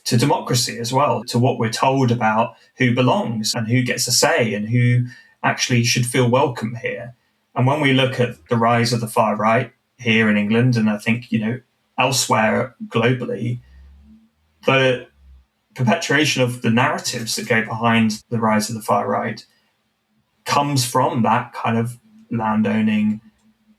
to democracy as well, to what we're told about who belongs and who gets a say and who actually should feel welcome here. And when we look at the rise of the far right here in England, and I think, elsewhere globally, the perpetuation of the narratives that go behind the rise of the far right comes from that kind of landowning,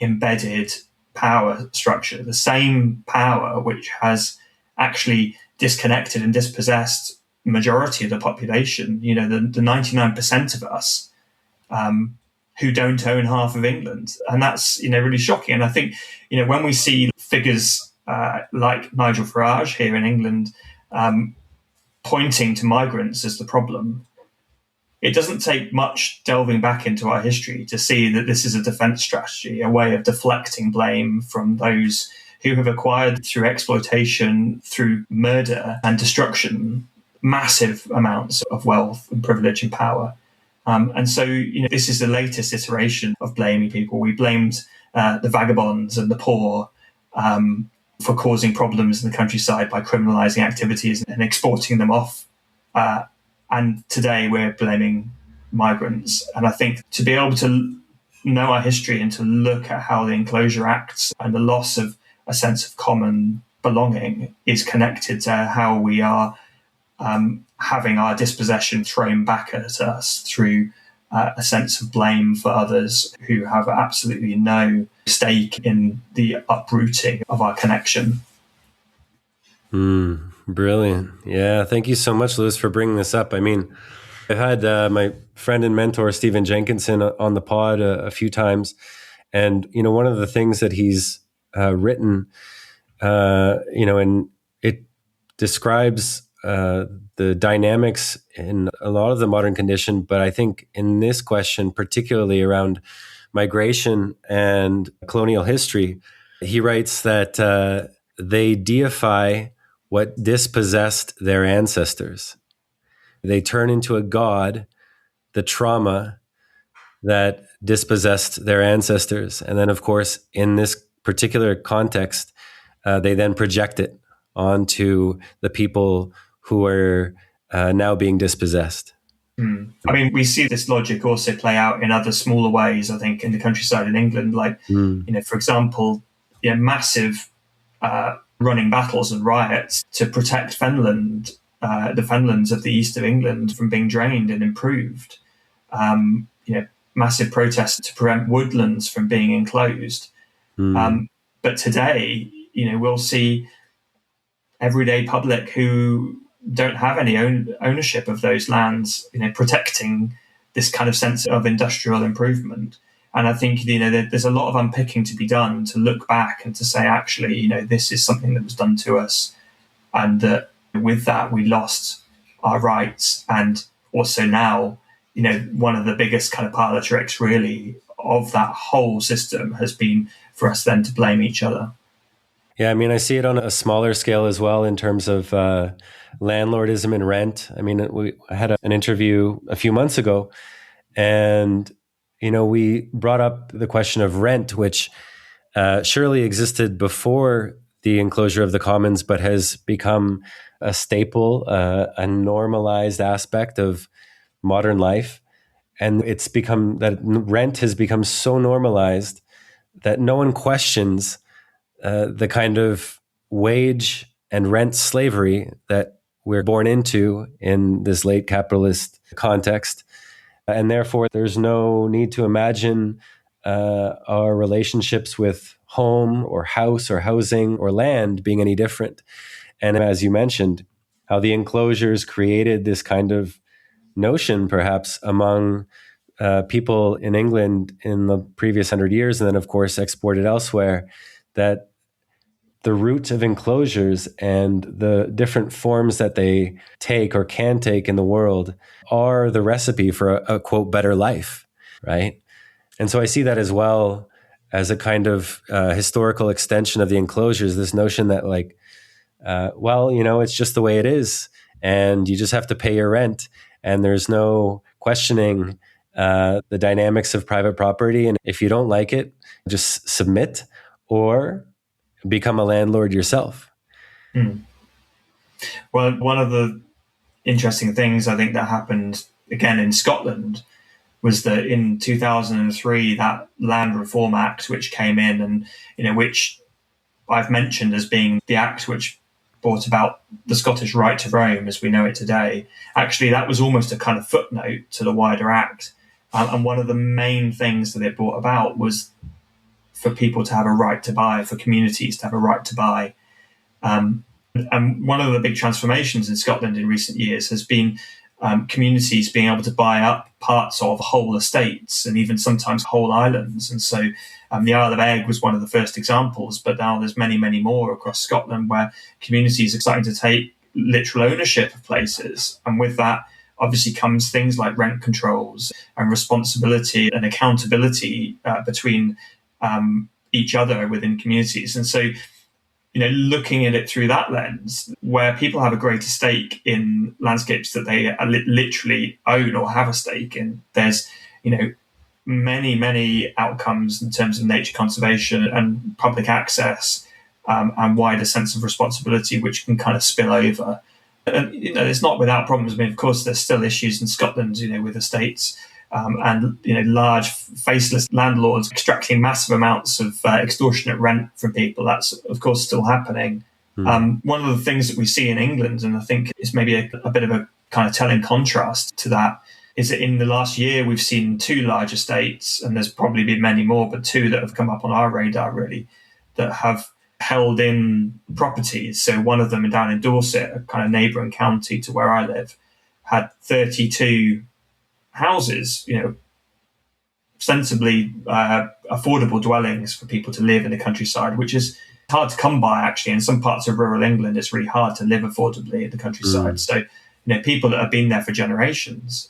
embedded power structure, the same power which has actually disconnected and dispossessed the majority of the population, the 99% of us who don't own half of England. And that's, really shocking. And I think, when we see figures like Nigel Farage here in England pointing to migrants as the problem, it doesn't take much delving back into our history to see that this is a defense strategy, a way of deflecting blame from those who have acquired through exploitation, through murder and destruction, massive amounts of wealth and privilege and power. And so, this is the latest iteration of blaming people. We blamed the vagabonds and the poor for causing problems in the countryside by criminalising activities and exporting them off. And today we're blaming migrants. And I think to be able to know our history and to look at how the Enclosure Acts and the loss of a sense of common belonging is connected to how we are having our dispossession thrown back at us through a sense of blame for others who have absolutely no stake in the uprooting of our connection. Brilliant. Yeah. Thank you so much, Lewis, for bringing this up. I mean, I've had my friend and mentor, Stephen Jenkinson, on the pod a few times. And, one of the things that he's written, and it describes the dynamics in a lot of the modern condition. But I think in this question, particularly around migration and colonial history, he writes that they deify what dispossessed their ancestors. They turn into a god the trauma that dispossessed their ancestors. And then, of course, in this particular context, they then project it onto the people who are now being dispossessed. I mean, we see this logic also play out in other smaller ways, I think, in the countryside in England. Like, for example, massive running battles and riots to protect fenland, the fenlands of the east of England from being drained and improved. Massive protests to prevent woodlands from being enclosed. But today, we'll see everyday public who don't have any ownership of those lands, protecting this kind of sense of industrial improvement. And I think, there's a lot of unpicking to be done to look back and to say, actually, this is something that was done to us. And that with that, we lost our rights. And also now, one of the biggest kind of parlor tricks really of that whole system has been for us then to blame each other. Yeah, I mean, I see it on a smaller scale as well in terms of landlordism and rent. I mean, I had an interview a few months ago, and we brought up the question of rent, which surely existed before the enclosure of the commons, but has become a staple, a normalized aspect of modern life. And it's become that rent has become so normalized that no one questions the kind of wage and rent slavery that we're born into in this late capitalist context. And therefore, there's no need to imagine our relationships with home or house or housing or land being any different. And as you mentioned, how the enclosures created this kind of notion, perhaps, among people in England in the previous 100 years, and then, of course, exported elsewhere, that the root of enclosures and the different forms that they take or can take in the world are the recipe for a quote, better life, right? And so I see that as well as a kind of historical extension of the enclosures, this notion that it's just the way it is, and you just have to pay your rent, and there's no questioning the dynamics of private property. And if you don't like it, just submit or become a landlord yourself. Well, one of the interesting things I think that happened again in Scotland was that in 2003, that Land Reform Act, which came in and, which I've mentioned as being the act which brought about the Scottish right to roam as we know it today, actually that was almost a kind of footnote to the wider act. And one of the main things that it brought about was for people to have a right to buy, for communities to have a right to buy. And one of the big transformations in Scotland in recent years has been communities being able to buy up parts of whole estates and even sometimes whole islands. And so the Isle of Egg was one of the first examples, but now there's many, many more across Scotland where communities are starting to take literal ownership of places. And with that, obviously comes things like rent controls and responsibility and accountability between each other within communities. And so, looking at it through that lens, where people have a greater stake in landscapes that they literally own or have a stake in, there's, many, many outcomes in terms of nature conservation and public access and wider sense of responsibility, which can kind of spill over. And, it's not without problems. I mean, of course, there's still issues in Scotland, with estates and, large faceless landlords extracting massive amounts of extortionate rent from people. That's, of course, still happening. One of the things that we see in England, and I think is maybe a bit of a kind of telling contrast to that, is that in the last year, we've seen two large estates, and there's probably been many more, but two that have come up on our radar, really, that have held in properties. So one of them down in Dorset, a kind of neighbouring county to where I live, had 32 houses, sensibly affordable dwellings for people to live in the countryside, which is hard to come by, actually. In some parts of rural England, it's really hard to live affordably in the countryside. So, people that have been there for generations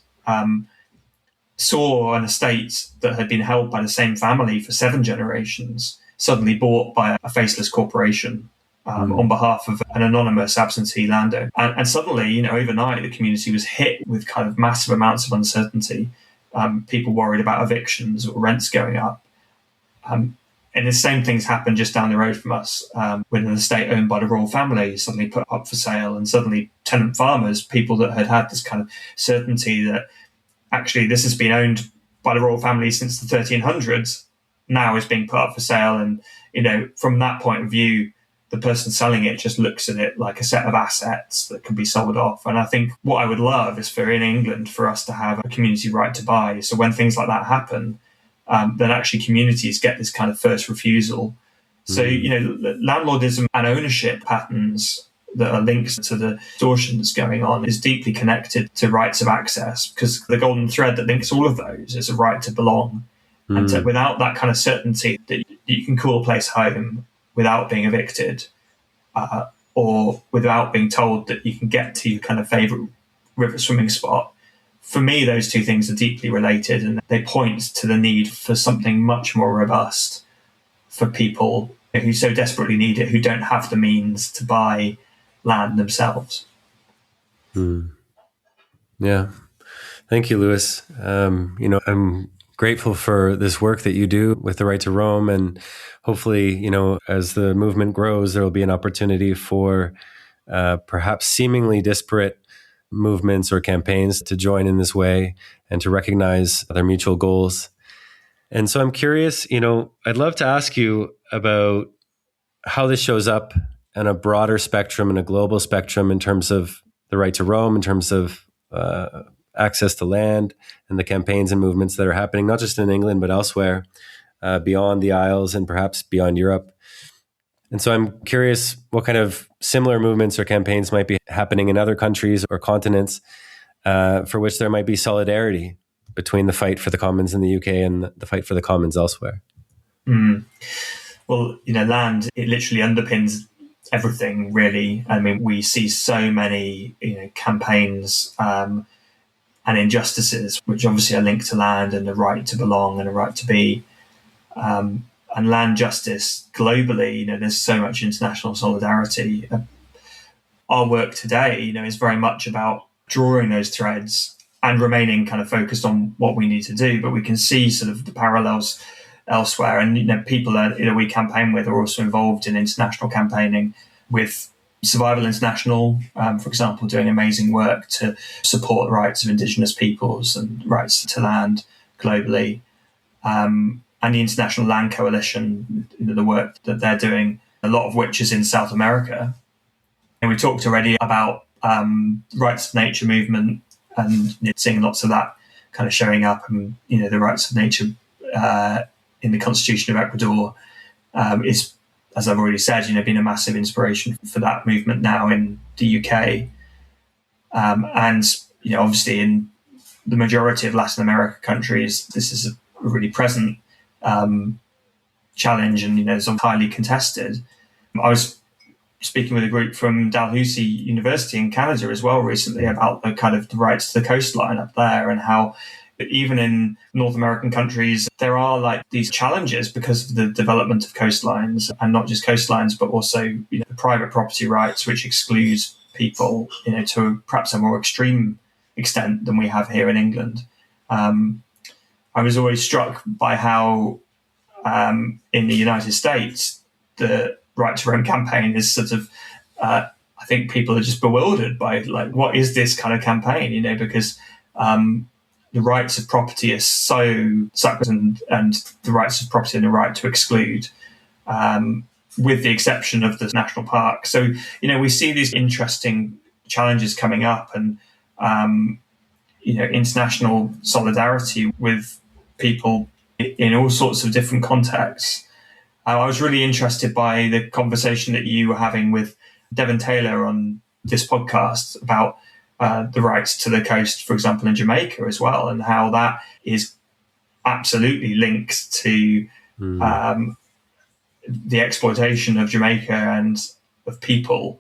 saw an estate that had been held by the same family for 7 generations suddenly bought by a faceless corporation on behalf of an anonymous absentee landowner. And suddenly, overnight, the community was hit with kind of massive amounts of uncertainty. People worried about evictions or rents going up. And the same things happened just down the road from us when an estate owned by the royal family suddenly put up for sale, and suddenly tenant farmers, people that had this kind of certainty that actually this has been owned by the royal family since the 1300s, now is being put up for sale. And, from that point of view, the person selling it just looks at it like a set of assets that can be sold off. And I think what I would love is for in England for us to have a community right to buy. So when things like that happen, then actually communities get this kind of first refusal. So, landlordism and ownership patterns that are linked to the distortion that's going on is deeply connected to rights of access, because the golden thread that links all of those is a right to belong. And without that kind of certainty that you can call a place home without being evicted or without being told that you can get to your kind of favourite river swimming spot for me, those two things are deeply related, and they point to the need for something much more robust for people who so desperately need it, who don't have the means to buy land themselves. Yeah. Thank you, Lewis. I'm grateful for this work that you do with the Right to Roam, and hopefully, as the movement grows, there will be an opportunity for perhaps seemingly disparate movements or campaigns to join in this way and to recognize their mutual goals. And so I'm curious, I'd love to ask you about how this shows up on a broader spectrum and a global spectrum in terms of the right to roam, in terms of access to land and the campaigns and movements that are happening, not just in England, but elsewhere, beyond the Isles and perhaps beyond Europe. And so I'm curious what kind of similar movements or campaigns might be happening in other countries or continents for which there might be solidarity between the fight for the commons in the UK and the fight for the commons elsewhere. Well, land, it literally underpins everything, really. I mean, we see so many campaigns and injustices, which obviously are linked to land and the right to belong and the right to be. And land justice globally, there's so much international solidarity. Our work today, is very much about drawing those threads and remaining kind of focused on what we need to do. But we can see sort of the parallels elsewhere. And, people that we campaign with are also involved in international campaigning with Survival International, for example, doing amazing work to support the rights of Indigenous peoples and rights to land globally. And the International Land Coalition, the work that they're doing, a lot of which is in South America. And we talked already about rights of nature movement and seeing lots of that kind of showing up, and the rights of nature in the Constitution of Ecuador is, as I've already said, been a massive inspiration for that movement now in the UK. And obviously in the majority of Latin America countries, this is a really present challenge, and it's highly contested. I was speaking with a group from Dalhousie University in Canada as well recently about the kind of the rights to the coastline up there, and how even in North American countries there are like these challenges because of the development of coastlines, and not just coastlines but also private property rights, which excludes people to perhaps a more extreme extent than we have here in England. I was always struck by how in the United States, the Right to Roam campaign is sort of, I think people are just bewildered by like, what is this kind of campaign? Because the rights of property are so sacrosanct, and the rights of property and the right to exclude, with the exception of the national park. So, we see these interesting challenges coming up, and, international solidarity with people in all sorts of different contexts. I was really interested by the conversation that you were having with Devon Taylor on this podcast about the rights to the coast, for example, in Jamaica as well, and how that is absolutely linked to the exploitation of Jamaica and of people.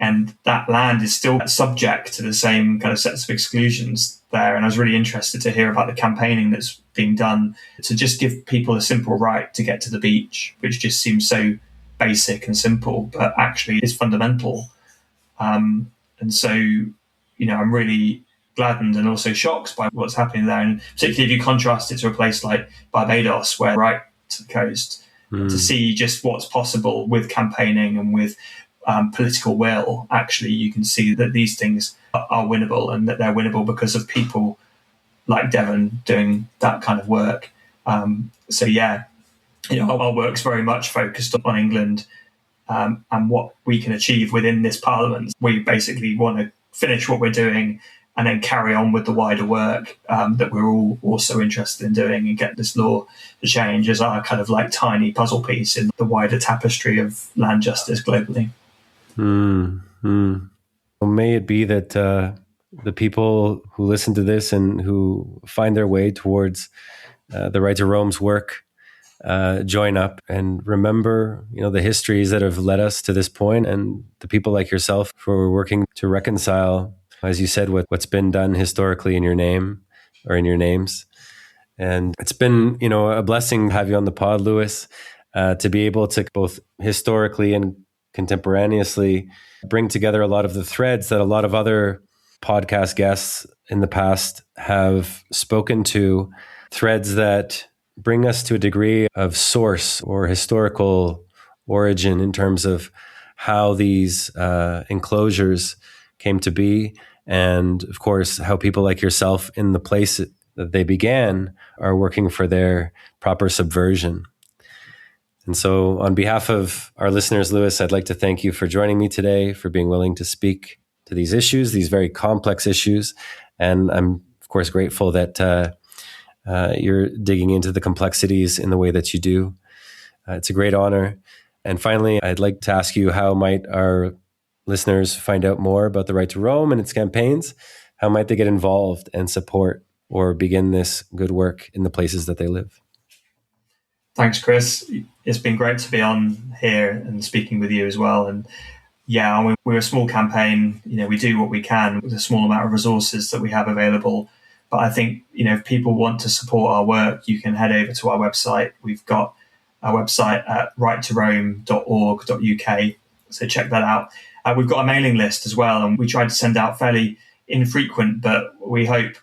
And that land is still subject to the same kind of sets of exclusions there. And I was really interested to hear about the campaigning that's being done to just give people a simple right to get to the beach, which just seems so basic and simple, but actually is fundamental. And so, I'm really gladdened and also shocked by what's happening there. And particularly if you contrast it to a place like Barbados, where right to the coast, to see just what's possible with campaigning and with political will, actually, you can see that these things are winnable, and that they're winnable because of people like Devon doing that kind of work. So yeah, our work's very much focused on England and what we can achieve within this Parliament. We basically want to finish what we're doing and then carry on with the wider work that we're all also interested in doing, and get this law to change as our kind of like tiny puzzle piece in the wider tapestry of land justice globally. Well, may it be that the people who listen to this and who find their way towards the Right to Roam's work join up and remember, the histories that have led us to this point, and the people like yourself who are working to reconcile as you said, what's been done historically in your name or in your names. And it's been, a blessing to have you on the pod, Lewis, to be able to both historically and contemporaneously bring together a lot of the threads that a lot of other podcast guests in the past have spoken to, threads that bring us to a degree of source or historical origin in terms of how these enclosures came to be, and of course, how people like yourself in the place that they began are working for their proper subversion. And so on behalf of our listeners, Lewis, I'd like to thank you for joining me today, for being willing to speak to these issues, these very complex issues. And I'm, of course, grateful that you're digging into the complexities in the way that you do. It's a great honor. And finally, I'd like to ask you, how might our listeners find out more about the Right to Roam and its campaigns? How might they get involved and support or begin this good work in the places that they live? Thanks, Chris. It's been great to be on here and speaking with you as well. And yeah, we're a small campaign. We do what we can with a small amount of resources that we have available. But I think, if people want to support our work, you can head over to our website. We've got our website at rightoroam.org.uk. So check that out. We've got a mailing list as well, and we try to send out fairly infrequent, but we hope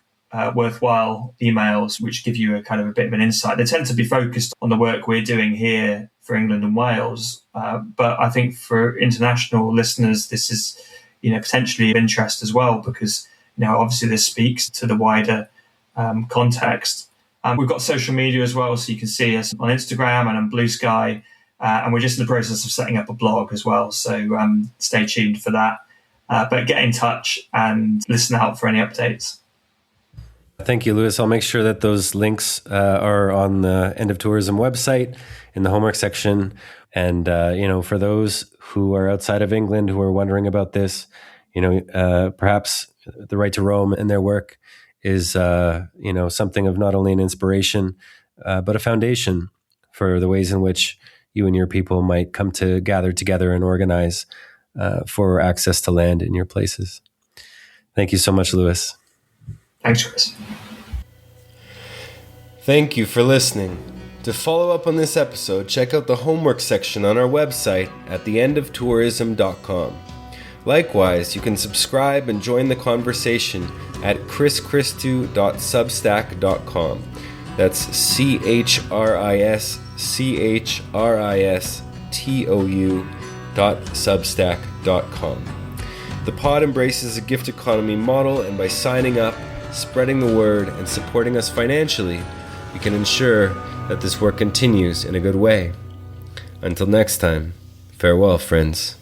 worthwhile emails which give you a kind of a bit of an insight. They tend to be focused on the work we're doing here for England and Wales, but I think for international listeners, this is potentially of interest as well, because obviously this speaks to the wider context. We've got social media as well, so you can see us on Instagram and on Blue Sky, and we're just in the process of setting up a blog as well, so stay tuned for that. But get in touch and listen out for any updates. Thank you, Lewis. I'll make sure that those links are on the End of Tourism website in the homework section. And, for those who are outside of England who are wondering about this, perhaps the Right to Roam and their work is, something of not only an inspiration, but a foundation for the ways in which you and your people might come to gather together and organize for access to land in your places. Thank you so much, Lewis. Thanks, Chris. Thank you for listening. To follow up on this episode, check out the homework section on our website at theendofTourism.com. Likewise, you can subscribe and join the conversation at chrischristou.substack.com. That's CHRISCHRISTOU.substack.com. The pod embraces a gift economy model, and by signing up, spreading the word, and supporting us financially, we can ensure that this work continues in a good way. Until next time, farewell, friends.